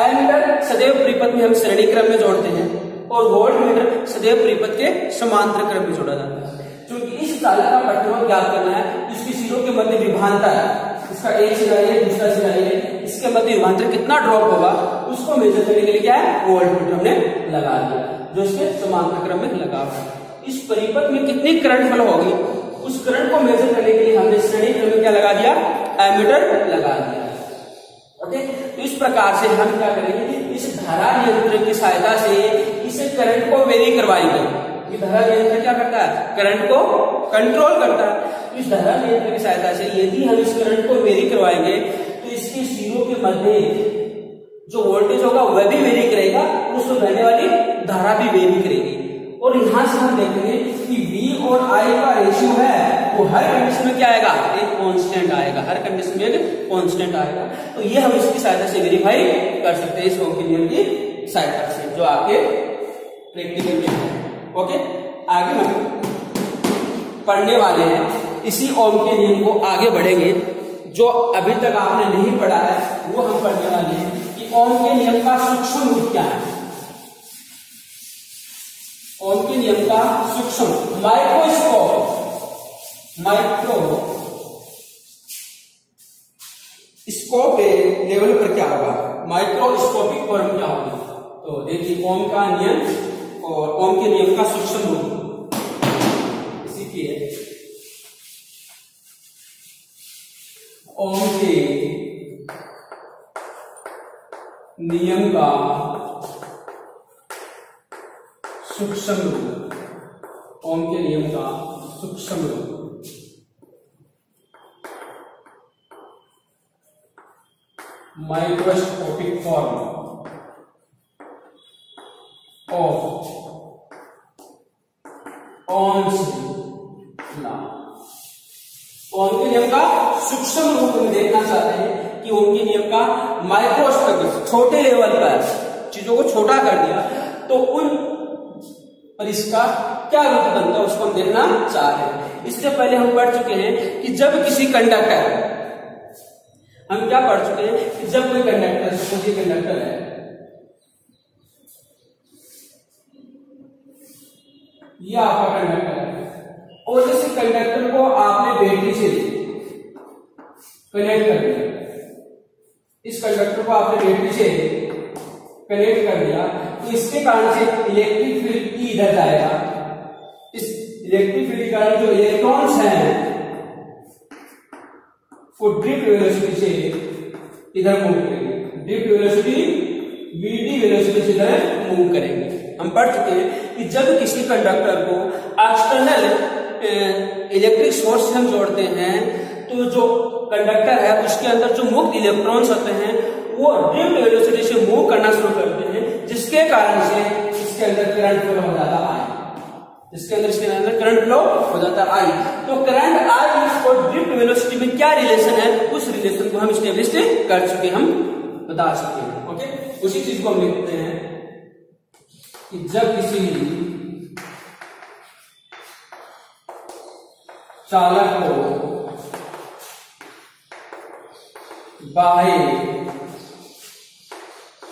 एमीटर सदैव परिपथ में हम श्रेणी क्रम में जोड़ते हैं, और वोल्ट मीटर सदैव परिपथ के समांतर क्रम में जोड़ा जाता है। क्योंकि इस चालक का प्रतिरोध ज्ञात करना है, इसकी सिरों के मध्य विभांतर है, इसका एक सिराई है, दूसरा सिराई है, इसके मध्य विभांतर कितना ड्रॉप होगा उसको मेजर करने के लिए क्या है, वोल्ट मीटर हमने लगा दिया जो इसके समांतर क्रम में लगा हुआ है। इस परिपथ में कितनी करंट फ्लो होगी उस करंट को मेजर करने के लिए हमने श्रेणी क्रम में क्या लगा दिया, एमीटर लगा दिया। ओके, तो इस प्रकार से हम क्या करेंगे, इस धारा नियंत्रक की सहायता से इस करंट को वेरी करवाएंगे। ये धारा नियंत्रक क्या करता है, करंट को कंट्रोल करता है। इस धारा नियंत्रक की सहायता से यदि हम इस करंट को वेरी करवाएंगे तो इसके सिरों के मध्य जो वोल्टेज होगा वह भी वेरी करेगा, और उसमें बहने वाली धारा भी वेरी करेगी। और यहां से हम देखेंगे कि V और I का रेशियो है वो हर कंडीशन में क्या आएगा, एक कांस्टेंट आएगा, हर कंडीशन में एक कांस्टेंट आएगा। तो ये हम इसकी सहायता से वेरीफाई कर सकते हैं, इस ओम के नियम की सहायता से जो आपके प्रैक्टिकल में है। ओके, आगे हम पढ़ने वाले हैं, इसी ओम के नियम को आगे बढ़ेंगे। जो अभी तक आपने नहीं पढ़ा है वो हम पढ़ने वाले हैं कि ओम के नियम का सूक्ष्म रूप क्या है। ओम के नियम का सूक्ष्म स्कोप लेवल पर क्या होगा, माइक्रोस्कोपिक फॉर्म क्या होगा। तो देखिए ओम का नियम और ओम के नियम का सूक्ष्म रूप इसी की है। ओम के नियम का सूक्ष्म रूप, ओम के नियम का सूक्ष्म रूप microscopic form of Ohm's law. Ohm के नियम का सूक्ष्म रूप में देखना चाहते हैं कि ओम के नियम का माइक्रोस्कोपिक छोटे लेवल पर चीजों को छोटा कर दिया तो उन पर इसका क्या रूप बनता है उसको हम देखना चाह रहे हैं। इससे पहले हम पढ़ चुके हैं कि जब किसी कंडक्टर, हम क्या पढ़ चुके हैं कि जब कोई कंडक्टर, सपोज ये कंडक्टर है, ये आपका कंडक्टर है, और जैसे कंडक्टर को आपने बैटरी से कनेक्ट कर दिया, इस कंडक्टर को आपने बैटरी से कनेक्ट कर दिया तो इसके कारण से इलेक्ट्रिक फील्ड ई इधर जाएगा। इस इलेक्ट्रिक फील्ड के कारण जो इलेक्ट्रॉन्स हैं वो ड्रिफ्ट वेलोसिटी से इधर मूव करेंगे, ड्रिफ्ट वेलोसिटी वीडी वेलोसिटी से इधर मूव करेंगे। हम पढ़ चुके हैं कि जब किसी कंडक्टर को एक्सटर्नल इलेक्ट्रिक सोर्स से हम जोड़ते हैं तो जो कंडक्टर है उसके अंदर जो मुक्त इलेक्ट्रॉन्स होते हैं वो ड्रिफ्ट वेलोसिटी से मूव करना शुरू करते हैं, जिसके कारण से इसके अंदर करंट फ्लो हो जाता है, इसके अंदर करंट फ्लो हो जाता है आई। तो करंट आई और ड्रिफ्ट वेलोसिटी में क्या रिलेशन है उस रिलेशन को हम स्टेब्लिश कर चुके, हम बता सकते हैं। ओके, उसी चीज को हम लिखते हैं कि जब किसी चालक को बाह्य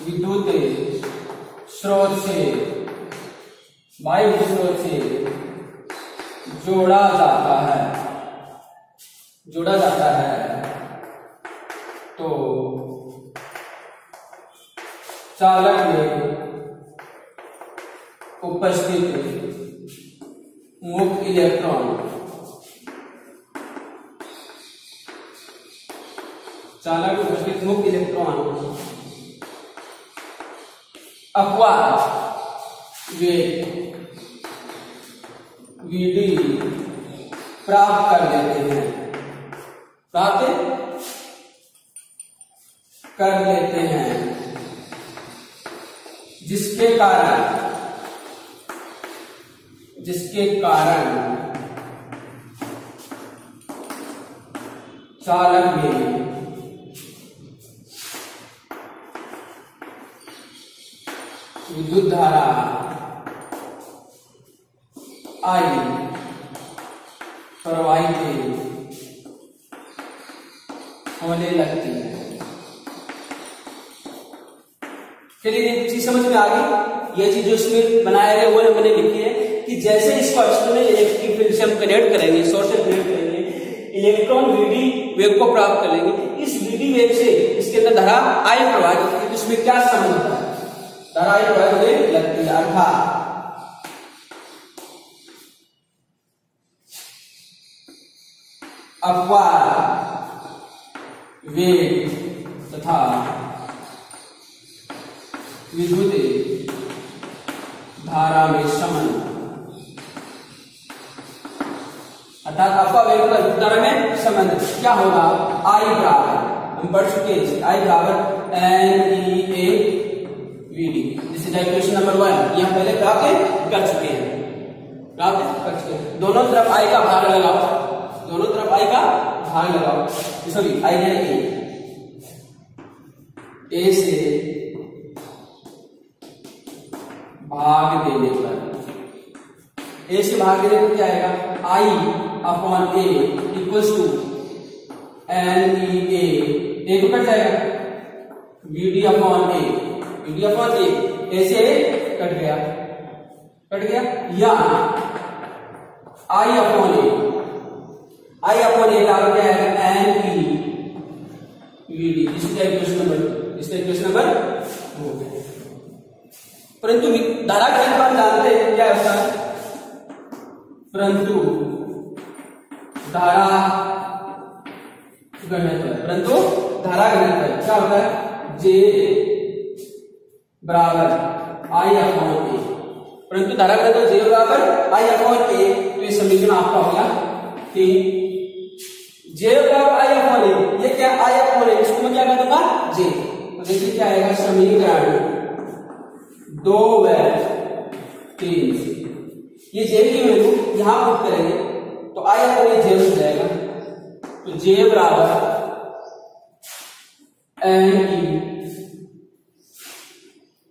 विद्युत स्रोत से जोड़ा जाता है जोड़ा जाता है तो चालक में उपस्थित मुक्त इलेक्ट्रॉन अपवाद वेग VD प्राप्त कर लेते हैं, जिसके कारण चालक में विद्युत धारा I प्रवाहित होने लगती है। चलिए ये चीज समझ में आ गई। ये चीज जो इसमें बनाया गया वो मैंने लिखी है कि जैसे इसको एक्सटर्नल इलेक्ट्रिक फील्ड से हम कनेक्ट करेंगे, सोर्स से कनेक्ट करेंगे, इलेक्ट्रॉन VD वेग को प्राप्त कर लेंगे। इस VD वेग से इसके अंदर धारा I प्रवाहित होती है। इसमें क्या संबंध होता है? धारा I प्रवाहित होने लगती है, अर्थात अपवाद वेग तथा विद्युत धारा में संबंध, अर्थात अपवाद वेग तथा विद्युत धारा में संबंध क्या होगा? I बराबर, हम पढ़ चुके हैं, I बराबर NEA VD। This is equation number 1। यह पहले प्राप्त कर चुके हैं, दोनों तरफ I का भाग लगाओ, सॉरी I यानी A से भाग देने पर क्या आएगा? I upon A equals to NEA, A को कट जाएगा, VD अपॉन A ऐसे कट गया, या I अपॉन A बराबर क्या है? NE VD। इसका इक्वेशन नंबर 2 है। परंतु धारा घनत्व पर जानते हैं क्या होता है? परंतु धारा घनत्व क्या होता है? J बराबर I अपॉन A। परंतु धारा घनत्व J बराबर I अपॉन A, तो ये समीकरण आपका हो गया कि J बराबर I अपॉन A। ये क्या I अपॉन A, इसको मैं क्या कर दूंगा? J। तो देखिए क्या आएगा? समीकरण 2 व 3 से ये J की वैल्यू यहां पुट करेंगे तो I अपॉन A J हो जाएगा। तो J बराबर NE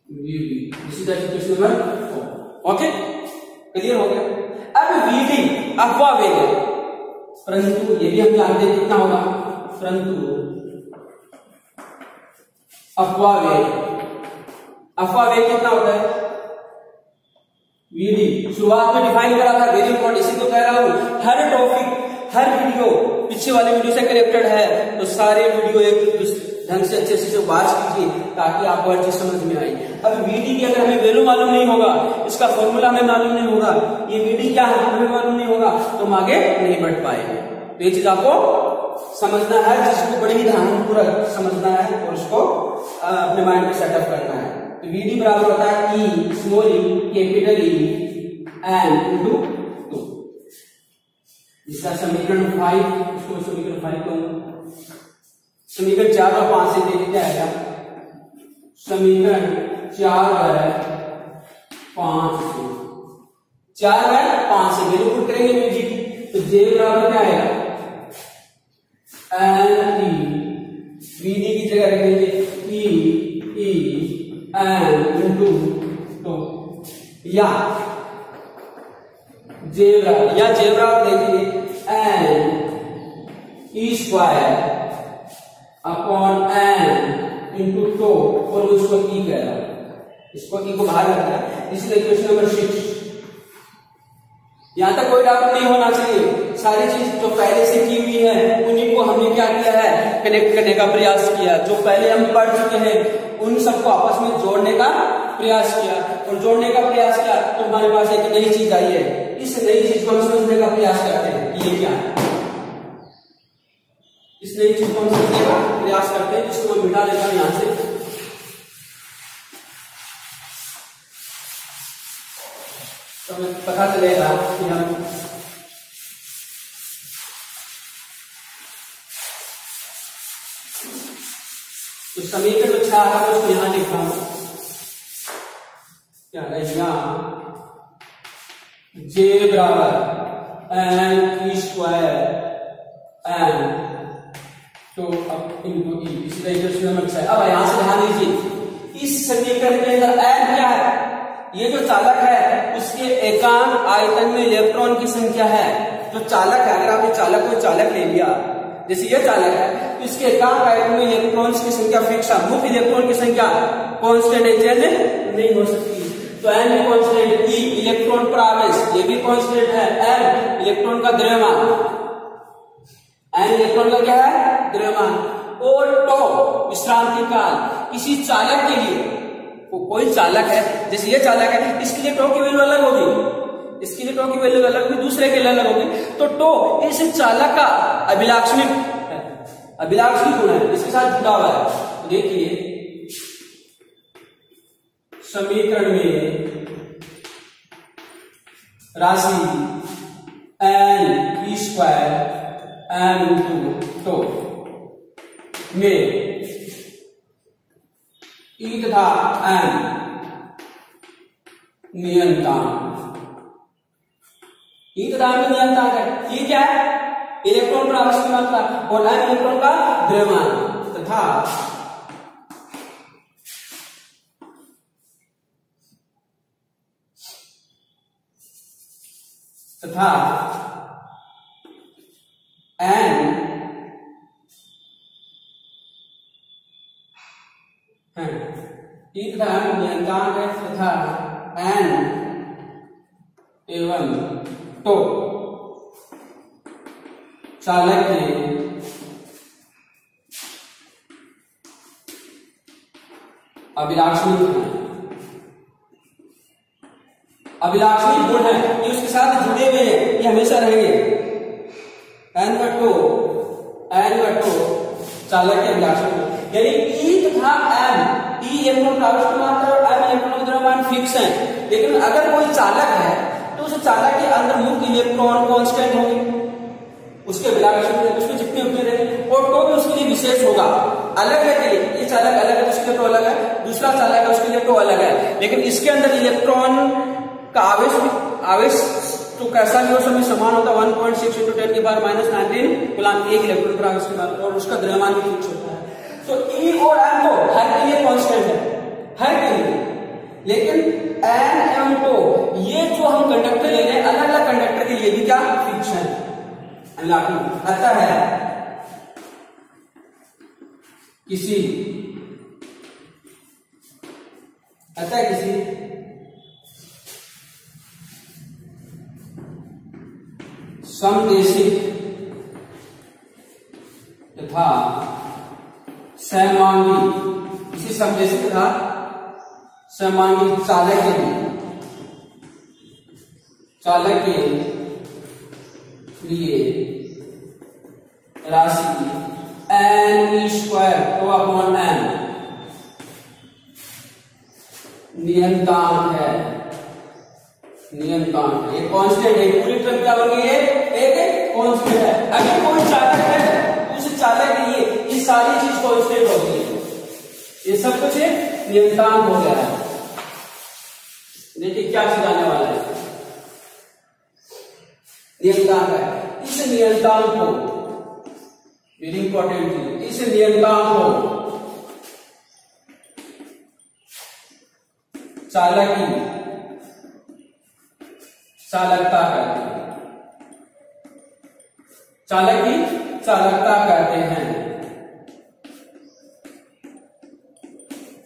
VD। This is equation number 4। Okay, clear हो गया। अब VD अपवाद वेग है, परंतु ये भी हम जानते हैं कितना होगा? परंतु अपवाद वेग कितना होता है? VD शुरुआत में डिफाइन करा था, वेरी इंपॉर्टेंट, इसी को कह रहा हूं। हर टॉपिक, हर वीडियो पीछे वाले वीडियो से कनेक्टेड है, तो सारे वीडियो एक ढंग से अच्छे से वाच कीजिए ताकि आपको हर चीज समझ में आई। अब VD की अगर हमें वैल्यू मालूम नहीं होगा, इसका फॉर्मूला हमें मालूम नहीं होगा, ये VD क्या है हमें मालूम नहीं होगा, तो हम आगे नहीं बढ़ पाएंगे। तो ये चीज आपको समझना है, जिसको बड़े ही ध्यानपूर्वक समझना है और उसको अपने माइंड में सेटअप करना है। तो VD बराबर होता है E small e capital E n into 2। इसका समीकरण 5, इसको समीकरण 5 कहूंगा। समीकरण 4 और 5 से देखते क्या आएगा? समीकरण 4 और 5 से 4 और 5 से वैल्यू पुट करेंगे VD की, तो J बराबर क्या आएगा? NE VD की जगह रखेंगे E n इनटू 2, या J बराबर देखिए n E square upon n into 2, और उसको E कह रहा है, इसको E को बाहर रखना है, इसलिए इक्वेशन नंबर 6। यहां तक कोई डाउट नहीं होना चाहिए। सारी चीज जो पहले से की हुई है उन्हीं को हमने क्या किया है, कनेक्ट करने का प्रयास किया। जो पहले हम पढ़ चुके हैं उन सबको आपस में जोड़ने का प्रयास किया, और जोड़ने का प्रयास किया तो हमारे पास एक नई चीज आई है। इस नई चीज को हम समझने का प्रयास करते हैं कि ये क्या है। इस नई चीज को हम समझने का प्रयास करते हैं, इसको मैं मिटा लेता हूं यहां से। तो हमें पता चलेगा कि हम तो समीकरण जो आ रहा है उसको यहां लिखा हूं, क्या है यहां J बराबर n e स्क्वायर n तो अब इनको ई इसी तरीके से नंबर 6। अब यहां से ध्यान दीजिए, इस समीकरण के अंदर n क्या है, ये जो चालक है उसके एकांक आयतन में इलेक्ट्रॉन की संख्या है। जो चालक है, अगर आपने चालक को चालक ले लिया, जैसे ये चालक है तो इसके एकांक आयतन में इलेक्ट्रॉन्स की संख्या फिक्स है। मुख्य इलेक्ट्रॉन की संख्या कांस्टेंट है, चेंज नहीं हो सकती। तो n भी कांस्टेंट, e इलेक्ट्रॉन पर आवेश ये भी कांस्टेंट है, m इलेक्ट्रॉन का द्रव्यमान, n इलेक्ट्रॉन का क्या है, द्रव्यमान। और τ विश्रांति काल। किसी चालक के लिए कोई चालक है, जैसे ये चालक है, इसके लिए τ की वैल्यू अलग होगी, इसके लिए τ की वैल्यू अलग होगी, दूसरे के लिए अलग होगी। तो τ इस चालक का अभिलाक्षणिक है, अभिलाक्षणिक गुण है, इसके साथ जुड़ा हुआ है। तो देखिए समीकरण में राशि n e square n into τ में ई तथा n नियंत्रण, ई तथा n नियंत्रण है। ये क्या है, इलेक्ट्रॉन पर आवेश की मात्रा, और n इलेक्ट्रॉन का द्रव्यमान तथा n ई तथा n नियंत्रण है तथा n एवं τ चालक के अभिलाक्षणिक है, अभिलाक्षणिक गुण है, ये उसके साथ जुड़े हुए हैं, ये हमेशा रहेंगे। n का τ चालक के अभिलाक्षणिक, यानी ई तथा n, ई इलेक्ट्रॉन प्रवेश की मात्रा और m इलेक्ट्रॉन द्रव्यमान फिक्स है। लेकिन अगर कोई चालक है तो उस चालक के अंदर मुक्त इलेक्ट्रॉन कांस्टेंट होंगे, उसके अभिलाक्षणिक उसके जितने उतने रहेंगे, और τ भी उसके लिए विशेष होगा, अलग है के लिए। ये चालक अलग है उसके लिए τ अलग है, दूसरा चालक है उसके लिए τ अलग है। लेकिन इसके अंदर इलेक्ट्रॉन का आवेश तो कैसा भी हो समय समान होता है, 1.6 × 10⁻⁻19 कूलम एक इलेक्ट्रॉन पर आवेश की मात्रा, और उसका द्रव्यमान भी फिक्स होता है। तो E और M तो हर के लिए कांस्टेंट है, हर के लिए। लेकिन N एवं τ ये जो हम कंडक्टर ले रहे हैं, अलग अलग कंडक्टर के लिए भी क्या फिक्स है, अतः है किसी समदेशिक तथा सहमांगी, किसी समदेशिक तथा सहमांगी चालक के लिए राशि n e स्क्वायर τ/n नियंत्रण है, ये कांस्टेंट है, पूरी टर्म क्या बन गई है, एक कांस्टेंट है। अगर कोई चालक है उस चालक के लिए ये सारी चीज कांस्टेंट होती है, ये सब कुछ नियंत्रण हो गया है। देखिए क्या चीज आने वाला है, नियंत्रण है। इस नियंत्रण को, वेरी इंपॉर्टेंट चीज, इस नियंत्रण को चालक की चालकता कहते हैं, चालक की चालकता कहते हैं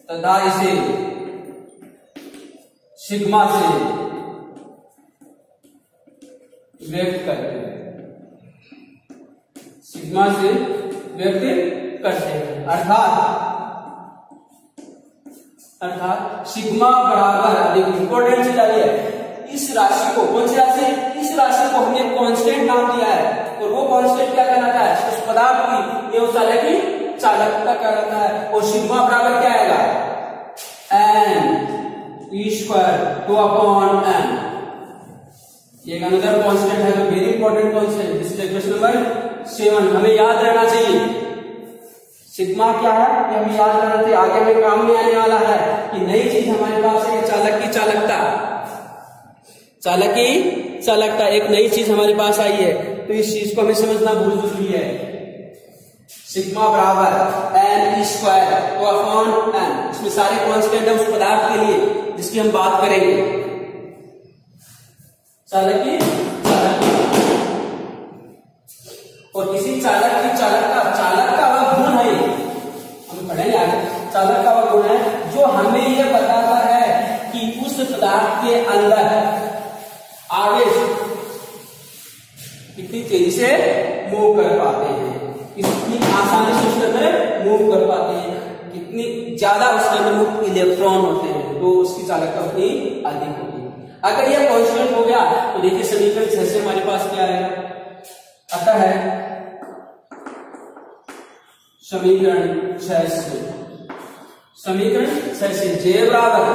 तथा इसे सिग्मा से व्यक्त करते हैं। सिग्मा से व्यक्त करते हैं। अर्थात सिग्मा बराबर, देखिए इंपॉर्टेंट चीज आ रही है, इस राशि को, कौन सी राशि, इस राशि को हमने कांस्टेंट नाम दिया है, और वो कांस्टेंट क्या कहलाता है, उस पदार्थ की एवं चालक की चालकता कहलाता है। और सिग्मा बराबर क्या आएगा, n e स्क्वायर 2/n। ये अनदर कांस्टेंट है, तो very important constant. This is question number 7, हमें याद रहना चाहिए सिग्मा क्या है, ये हमें याद रहना चाहिए, आगे में काम में आने वाला है कि नई चीज हमारे पास है, चालक की चालकता, चालक की चालकता एक नई चीज हमारे पास आई है, तो इस चीज को हमें समझना बहुत जरूरी है। सिग्मा बराबर n e स्क्वायर 2/n, इसमें सारे कांस्टेंट है उस पदार्थ के लिए जिसकी हम बात करेंगे, चालक की चालकता। और किसी चालक की चालकता, चालक का वह गुण है, हम पढ़ेंगे आगे, चालक का वह गुण है जो हमें यह बताता है कि उस पदार्थ के अंदर आवेश कितनी तेजी से मूव कर पाते हैं, कितनी आसानी से उसके अंदर मूव कर पाते हैं, कितनी ज्यादा उसके अंदर मुक्त इलेक्ट्रॉन होते हैं, तो उसकी चालकता उतनी अधिक होगी। अगर यह कांस्टेंट हो गया तो देखिए समीकरण 6 से हमारे पास क्या आएगा, आता है समीकरण 6 से, समीकरण 6 से J बराबर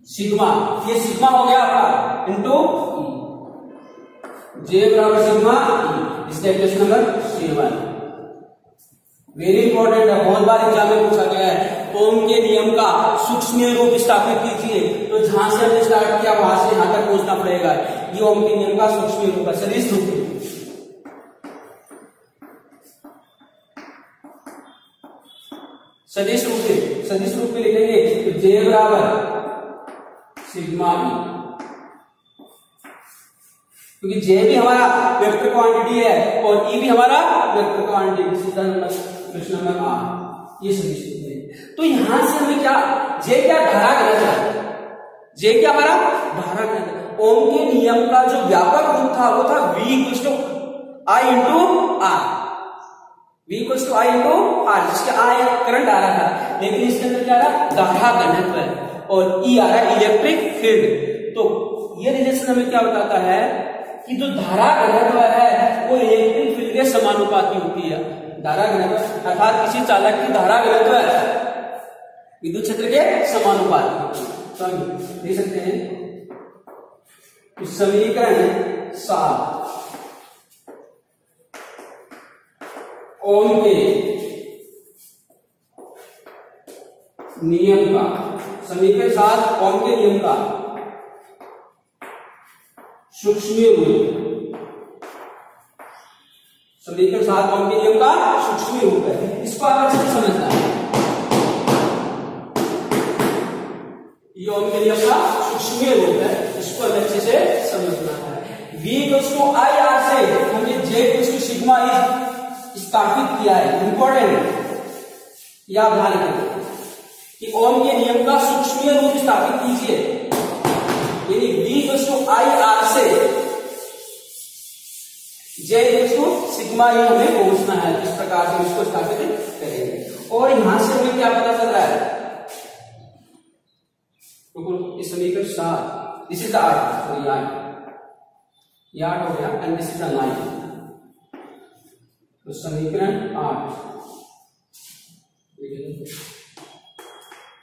सिग्मा, ये सिग्मा हो गया आपका इंटू J बराबर सिग्मा, इसलिए क्वेश्चन नंबर 7 वेरी इंपॉर्टेंट है, बहुत बार एग्जाम में पूछा गया है। ओम के नियम का सूक्ष्म रूप स्थापित कीजिए, तो जहां से हमने स्टार्ट किया वहां से यहां तक पहुंचना पड़ेगा। ये ओम के नियम का सूक्ष्म रूप है, सदिश रूप है, सदिश रूप है, सदिश रूप में लिखेंगे तो J बराबर सिग्मा ई, क्योंकि J भी हमारा वेक्टर क्वांटिटी है और E भी हमारा वेक्टर क्वांटिटी, प्रश्न नंबर 8, ये सदिश रूप है। तो यहां से हमें क्या, J क्या धारा घनत्व है, J क्या हमारा धारा घनत्व। ओम के नियम का जो व्यापक रूप था वो था V = I × R, V = I × R, जिसके I करंट आ रहा था, लेकिन इसके अंदर क्या रहा, धारा घनत्व है, और E आ रहा है इलेक्ट्रिक फील्ड। तो ये रिलेशन हमें क्या बताता है कि जो धारा घनत्व है वो इलेक्ट्रिक फील्ड के समानुपाती होती है। धारा घनत्व अर्थात किसी चालक की धारा घनत्व विद्युत क्षेत्र के समानुपाती होती है। तो हम देख सकते हैं समीकरण 7 ओम के नियम का, समीकरण 7 ओम के नियम का सूक्ष्म रूप, समीकरण 7 ओम के नियम का सूक्ष्म रूप है, इसको आप अच्छे से समझना है। ये ओम के नियम का सूक्ष्म रूप है, इसको अच्छे से समझना है। V = I R से हमने J = सिग्मा ई स्थापित किया है, इंपॉर्टेंट, या ध्यान रखें कि ओम के नियम का सूक्ष्म रूप स्थापित कीजिए, यानी V = I R से J = सिग्मा ई हमें पहुंचना है, इस प्रकार से इसको स्थापित करेंगे। और यहां से हमें क्या पता चल रहा है, इस समीकरण 7, दिस इज 8, तो ये 8 हो गया, एंड दिस इज 9, तो समीकरण 8।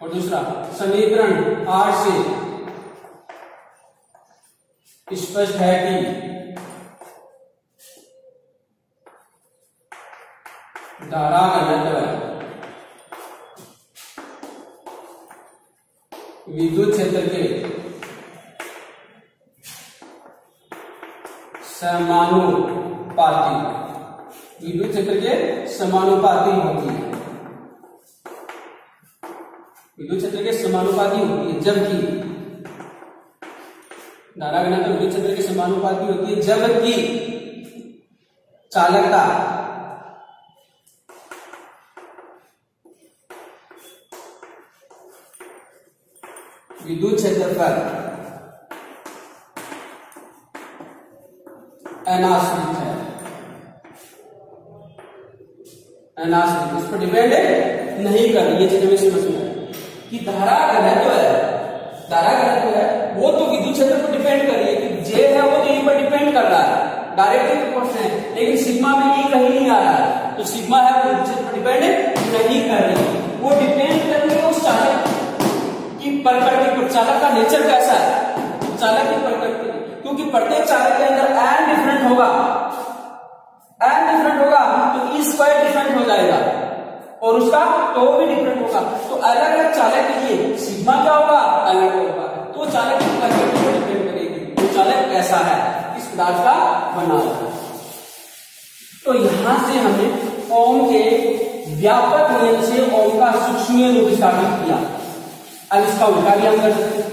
और दूसरा समीकरण 8 से स्पष्ट है कि धारा घनत्व विद्युत क्षेत्र के समानुपाती, विद्युत क्षेत्र के समानुपाती होती है, विद्युत क्षेत्र के समानुपाती होती है, जबकि धारा घनत्व विद्युत क्षेत्र के समानुपाती होती है, जबकि चालकता विद्युत क्षेत्र पर अनाश्रित है। अनाश्रित, इस पर डिपेंड नहीं कर रही। ये चीज हमें समझना है कि धारा घनत्व है, धारा घनत्व है वो तो विद्युत क्षेत्र पर डिपेंड कर रही है कि जे है वो तो ई पर डिपेंड कर रहा है, डायरेक्टली प्रोपोर्शनल है, लेकिन सिग्मा में ई कहीं नहीं आ रहा है, तो सिग्मा है वो विद्युत क्षेत्र पर डिपेंड नहीं कर रही है, वो डिपेंड कर रही है उस चालक की प्रकृति पर, चालक का नेचर कैसा है, चालक की प्रकृति, क्योंकि प्रत्येक चालक के अंदर एन डिफरेंट होगा, एन डिफरेंट होगा तो ई स्क्वायर डिफरेंट हो जाएगा और उसका तो भी डिफरेंट होगा, तो अलग अलग चालक के लिए सिग्मा क्या होगा, अलग होगा, तो चालक की प्रकृति पर डिपेंड करेगी तो चालक कैसा है, इस पदार्थ का बना हुआ है। तो यहां से हमने ओम के व्यापक नियम से ओम का सूक्ष्म रूप स्थापित किया। अब इसका उल्टा भी हम कर सकते हैं,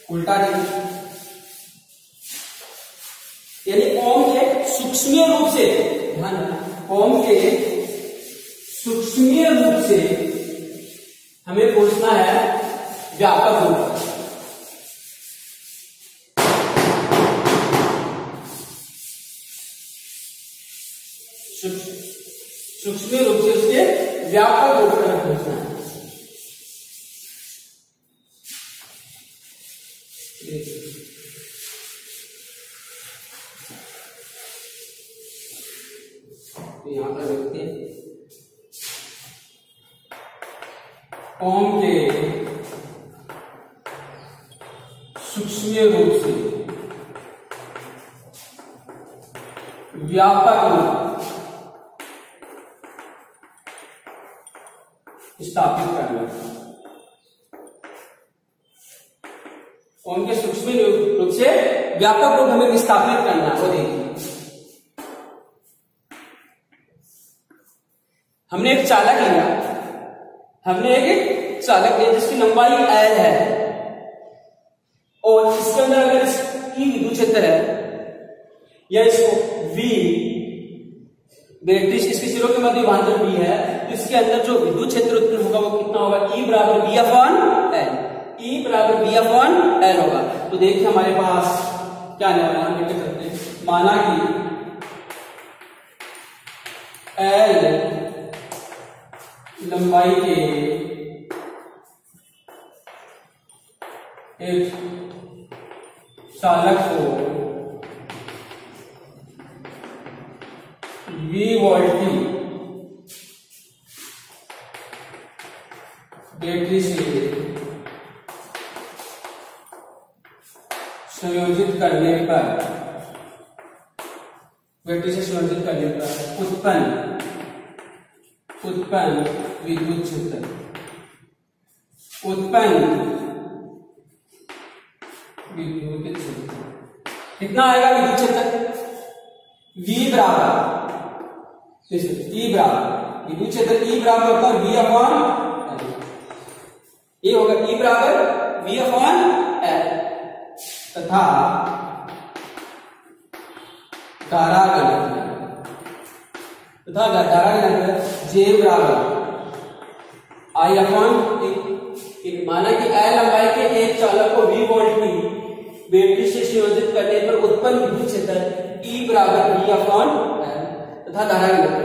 उल्टा देखिए, यानी ओम के सूक्ष्म रूप से, ध्यान रखना, ओम के सूक्ष्म रूप से हमें पूछना है व्यापक रूप। सूक्ष्म रूप से उसके व्यापक रूप पर पूछना है। तो यहां पर देखते हैं ओम के सूक्ष्म रूप से व्यापक रूप स्थापित करना। ओम के सूक्ष्म रूप से व्यापक रूप हमें स्थापित करना है। वो देखिए हमने एक चालक लिया, हमने एक चालक लिया जिसकी लंबाई L है और इसके अंदर अगर इसकी विद्युत क्षेत्र है या इसको V बैटरी इसके सिरों के मध्य विभवांतर V है, तो इसके अंदर जो विद्युत क्षेत्र उत्पन्न होगा वो कितना होगा, E बराबर V अपॉन L, E बराबर V अपॉन L होगा। तो देखिए हमारे पास क्या आने वाला है, हम लिख सकते हैं, माना कि L लंबाई के एक चालक को V वोल्टी बैटरी से संयोजित करने पर, बैटरी से संयोजित करने पर उत्पन्न विद्युत क्षेत्र, उत्पन्न विद्युत क्षेत्र कितना आएगा, विद्युत क्षेत्र V बराबर E बराबर, विद्युत क्षेत्र E बराबर होता है V अपॉन L, ये होगा E बराबर V अपॉन L, तथा धारा घनत्व J बराबर I अपॉन, माना कि L लंबाई के एक चालक को V वोल्ट की बैटरी से संयोजित करने पर उत्पन्न विद्युत क्षेत्र E बराबर V अपॉन L तथा धारा घनत्व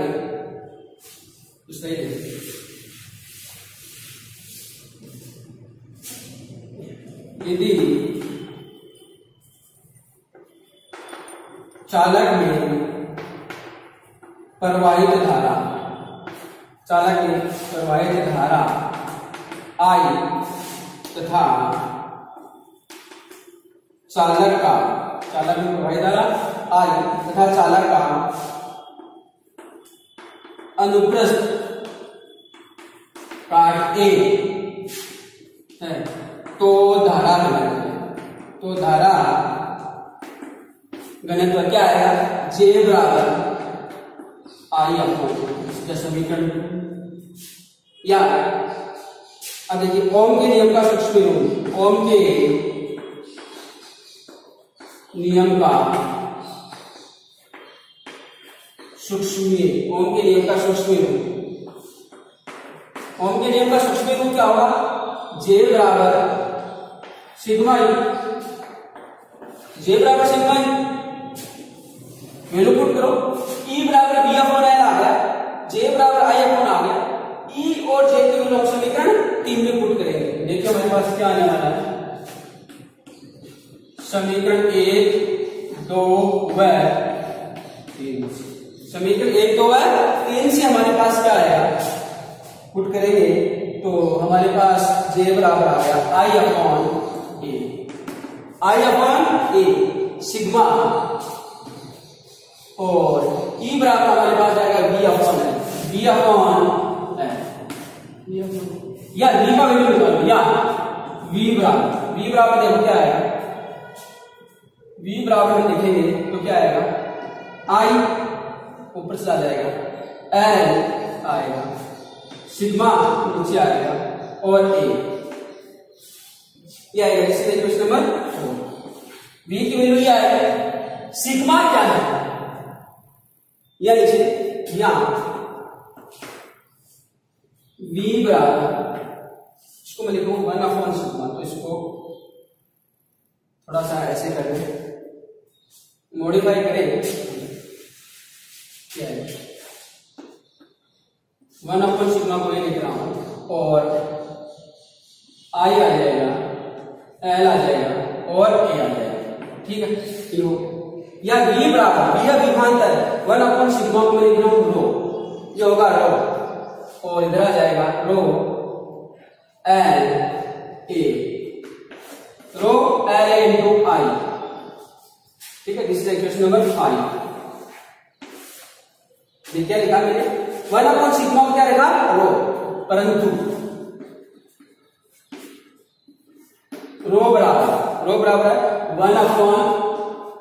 यदि चालक में प्रवाहित धारा, चालक में प्रवाहित धारा I तथा चालक में प्रवाहित धारा I तथा चालक का अनुप्रस्थ काट A है, तो धारा घनत्व क्या आएगा, J बराबर I अपॉन, इसका समीकरण या अब देखिए ओम के नियम का सूक्ष्म रूप, ओम के नियम का सूक्ष्म, ओम के नियम का सूक्ष्म रूप, ओम के नियम का सूक्ष्म रूप क्या होगा, J बराबर सिग्मा ई, J बराबर सिग्मा ई, वैल्यू पुट करो, E बराबर V अपॉन L आ गया, जे बराबर आई अपॉन आ गया, ई और जे के वैल्यू समीकरण 3 में पुट करेंगे। देखिए हमारे पास क्या आने वाला है, समीकरण 1 2 व 3, समीकरण 1 2 व 3 से हमारे पास क्या आएगा, पुट करेंगे तो हमारे पास जे बराबर आ गया I upon A, I upon A sigma, और ई बराबर हमारे पास आएगा B upon L, B upon L, या बी का वैल्यू निकालो, या वी बराबर देखो क्या आएगा, वी बराबर में लिखेंगे तो क्या आएगा, आई ऊपर चला जाएगा, एल आएगा, सिग्मा नीचे आएगा, और ए ये आएगा। इसलिए क्वेश्चन नंबर 4 बी की वैल्यू ये आएगा, सिग्मा क्या है, या नीचे यहां v बराबर, इसको मैं लिखूं 1 अपॉन सिग्मा, तो इसको थोड़ा सा ऐसे करें, मॉडिफाई करें, क्या है 1 अपॉन सिग्मा को मैं लिख रहा हूं, और आई आ जाएगा, एल आ जाएगा, और ए आ जाएगा, ठीक है। या v बराबर, v विभांतर 1 अपॉन सिग्मा को मैं लिख रहा हूं रो, ये होगा रो, और इधर आ जाएगा rho L A, rho L A into I, ठीक है। This is equation number 5। क्या लिखा मैंने, 1 अपॉन सिग्मा को क्या लिखा रो, परंतु रो बराबर है 1 अपॉन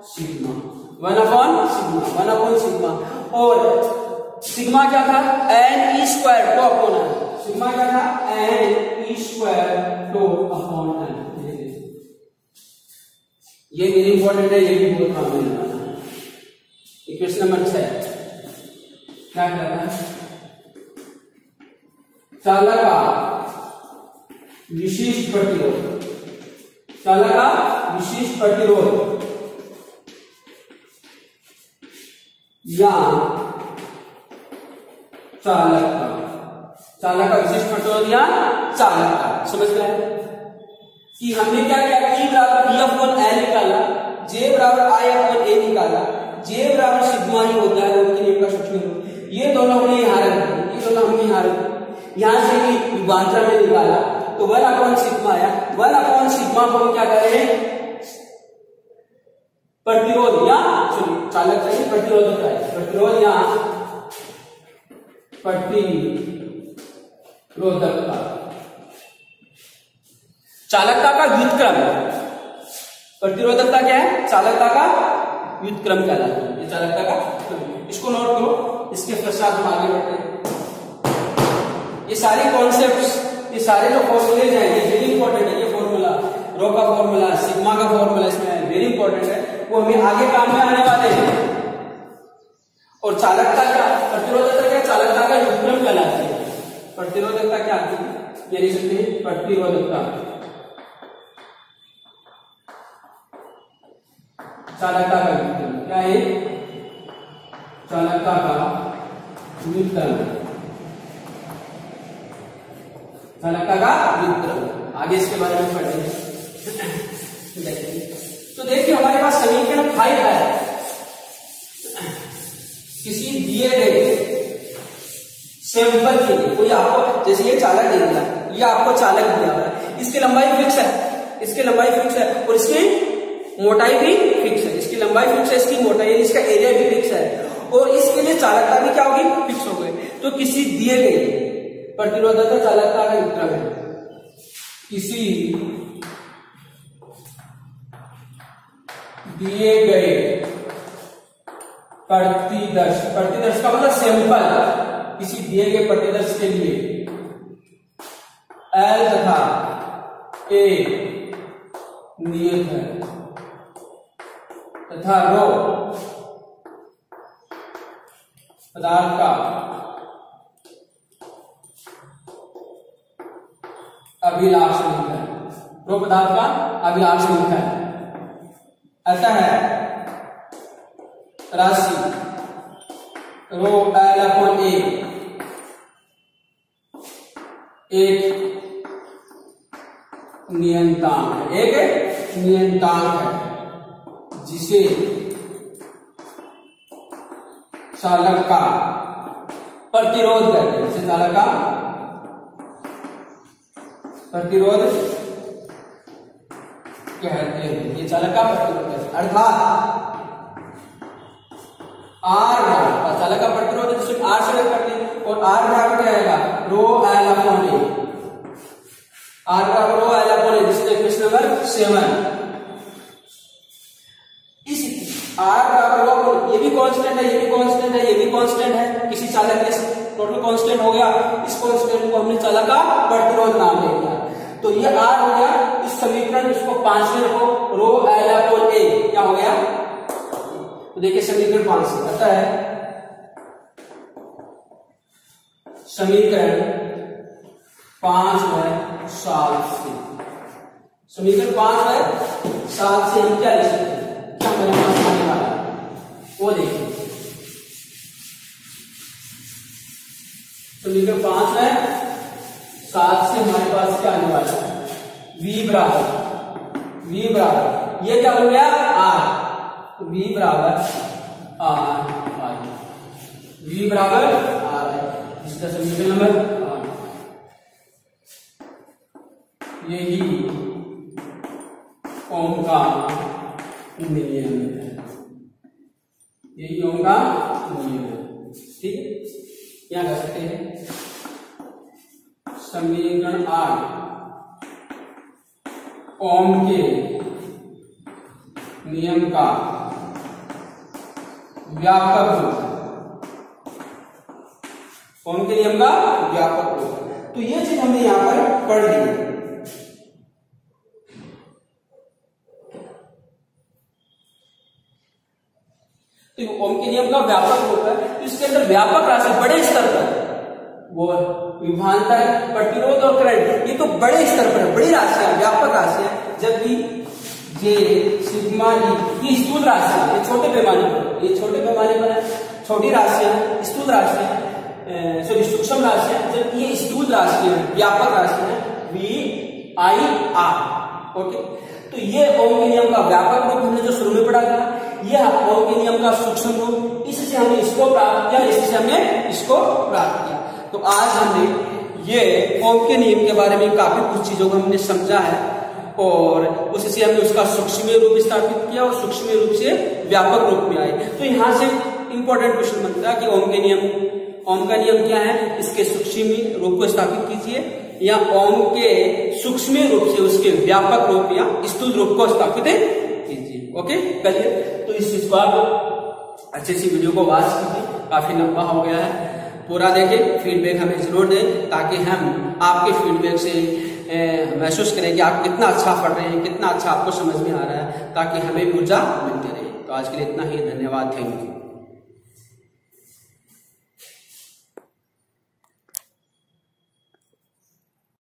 सिग्मा, 1 अपॉन सिग्मा, और सिग्मा क्या था, n e square tau upon n, sigma क्या था, n e square tau upon n. ये वेरी इंपॉर्टेंट है, ये भी बहुत काम में लगाना है। इक्वेशन नंबर 6 क्या कहता है, चालक का विशिष्ट प्रतिरोध, चालक का विशिष्ट प्रतिरोध या चालक का विशिष्ट प्रतिरोध या चालक का, समझ गए कि हमने क्या किया, ई बराबर बी अपॉन एल निकाला, जे बराबर आई अपॉन ए निकाला, जे बराबर सिग्मा ही होता है उनकी नेम का सब्स्टिट्यूट, ये दोनों हमने यहां रखे, ये दोनों हमने यहां रखे, यहां से ही विभाजन में निकाला तो 1 अपॉन सिग्मा आया, 1 अपॉन सिग्मा को हम क्या करें, प्रतिरोध या चालक से प्रतिरोध है, प्रतिरोध या प्रतिरोधकता, चालकता का व्युत्क्रम, प्रतिरोधकता क्या है, चालकता का व्युत्क्रम कहलाता है, ये चालकता का व्युत्क्रम, इसको नोट करो, इसके पश्चात हम आगे बढ़ते हैं। ये सारे कॉन्सेप्ट्स, ये सारे जो फॉर्मूलेज हैं ये वेरी इंपॉर्टेंट है, ये फॉर्मूला रो का फॉर्मूला, सिग्मा का फॉर्मूला इसमें वेरी इंपॉर्टेंट है, वो हमें आगे काम में आने वाले हैं। और चालकता क्या, प्रतिरोधकता क्या, चालकता का व्युत्क्रम कहलाती है, प्रतिरोधकता क्या आती है, ये लिख सकते हैं प्रतिरोधकता, चालकता का व्युत्क्रम क्या है, चालकता का व्युत्क्रम, चालकता का व्युत्क्रम, आगे इसके बारे में पढ़ेंगे। तो देखिए हमारे पास समीकरण 5 है, किसी दिए गए सैंपल के लिए कोई आपको, जैसे ये चालक दे दिया, ये आपको चालक दिया हुआ है, इसकी लंबाई फिक्स है, इसकी लंबाई फिक्स है, और इसकी मोटाई भी फिक्स है, इसकी लंबाई फिक्स है, इसकी मोटाई, इसका एरिया भी फिक्स है, और इसके लिए चालकता भी क्या होगी, फिक्स हो गई। तो किसी दिए गए प्रतिरोधकता चालकता का व्युत्क्रम है, किसी दिए गए प्रतिदर्श, प्रतिदर्श का मतलब सैंपल, किसी दिए गए प्रतिदर्श के लिए एल तथा ए नियत है तथा रो पदार्थ का अभिलाषणिक है, रो पदार्थ का अभिलाषणिक है, अतः राशि रो एल अपॉन ए एक नियंतांक है, एक नियंतांक है जिसे चालक का प्रतिरोध कहते हैं, जिसे चालक का प्रतिरोध कहते हैं, ये चालक का प्रतिरोध है। अर्थात आर भाग चालक का प्रतिरोध है जिसमें आर से करते हैं, और आर भाग क्या आएगा, rho L upon A, R बराबर रो एल अपॉन ए, जिससे क्वेश्चन नंबर 7। इस आर बराबर रो, ये भी कांस्टेंट है, ये भी कांस्टेंट है, ये भी कांस्टेंट है, किसी चालक के टोटल कांस्टेंट हो गया। इस कांस्टेंट को हमने चालक का प्रतिरोध नाम दे दिया, तो ये आर हो गया। इस समीकरण इसको 5 में रखो, रो एल अपॉन ए क्या हो गया, तो देखिए समीकरण 5 से पता है, समीकरण 5 है 7 से, समीकरण 5 है 7 से हम क्या लिख सकते हैं, क्या हमारे पास आने वाला है वो देखिए। समीकरण 5 है 7 से हमारे पास क्या आने वाला है, v बराबर ये क्या बन गया r, तो v बराबर r आई, v बराबर r है, इसका समीकरण नंबर 8। यही ओम का नियम है, यही ओम का नियम है, ठीक है। क्या कर सकते हैं, समीकरण 8 ओम के नियम का व्यापक रूप, ओम के नियम का व्यापक रूप, तो ये चीज हमने यहां पर पढ़ ली। तो ओम के नियम का व्यापक रूप है, तो इसके अंदर व्यापक राशि बड़े स्तर पर, वो विभवांतर, प्रतिरोध और करंट, ये तो बड़े स्तर पर बड़ी राशियां, व्यापक राशियां, जबकि जे सिग्मा ये स्थूल राशि है, ये छोटे पैमाने पर, ये छोटे पैमाने पर है, छोटी राशियां, स्थूल राशियां, सॉरी सूक्ष्म राशियां, जबकि ये स्थूल राशियां, व्यापक राशियां, वी आई आर। ओके, तो ये ओम के नियम का व्यापक रूप हमने जो शुरू में पढ़ा था, यह ओम के नियम का सूक्ष्म रूप, इससे हमने इसको प्राप्त किया, इससे हमने इसको प्राप्त किया। तो आज हमने ये ओम के नियम के बारे में काफी कुछ चीजों को हमने समझा है, और उससे हमने उसका सूक्ष्म रूप स्थापित किया और सूक्ष्म रूप से व्यापक रूप में आए। तो यहां से इंपॉर्टेंट क्वेश्चन बनता है कि ओम के नियम, ओम का नियम क्या है, इसके सूक्ष्म रूप को स्थापित कीजिए, या ओम के सूक्ष्म रूप से उसके व्यापक रूप या स्थूल रूप को स्थापित कीजिए। ओके, करिए। तो इस चीज को आप अच्छे से वीडियो को वॉच कीजिए, काफी लंबा हो गया है, पूरा देखें, फीडबैक हमें जरूर दें, ताकि हम आपके फीडबैक से महसूस करें कि आप कितना अच्छा पढ़ रहे हैं, कितना अच्छा आपको समझ में आ रहा है, ताकि हमें ऊर्जा मिलती रहे। तो आज के लिए इतना ही, धन्यवाद, थैंक यू।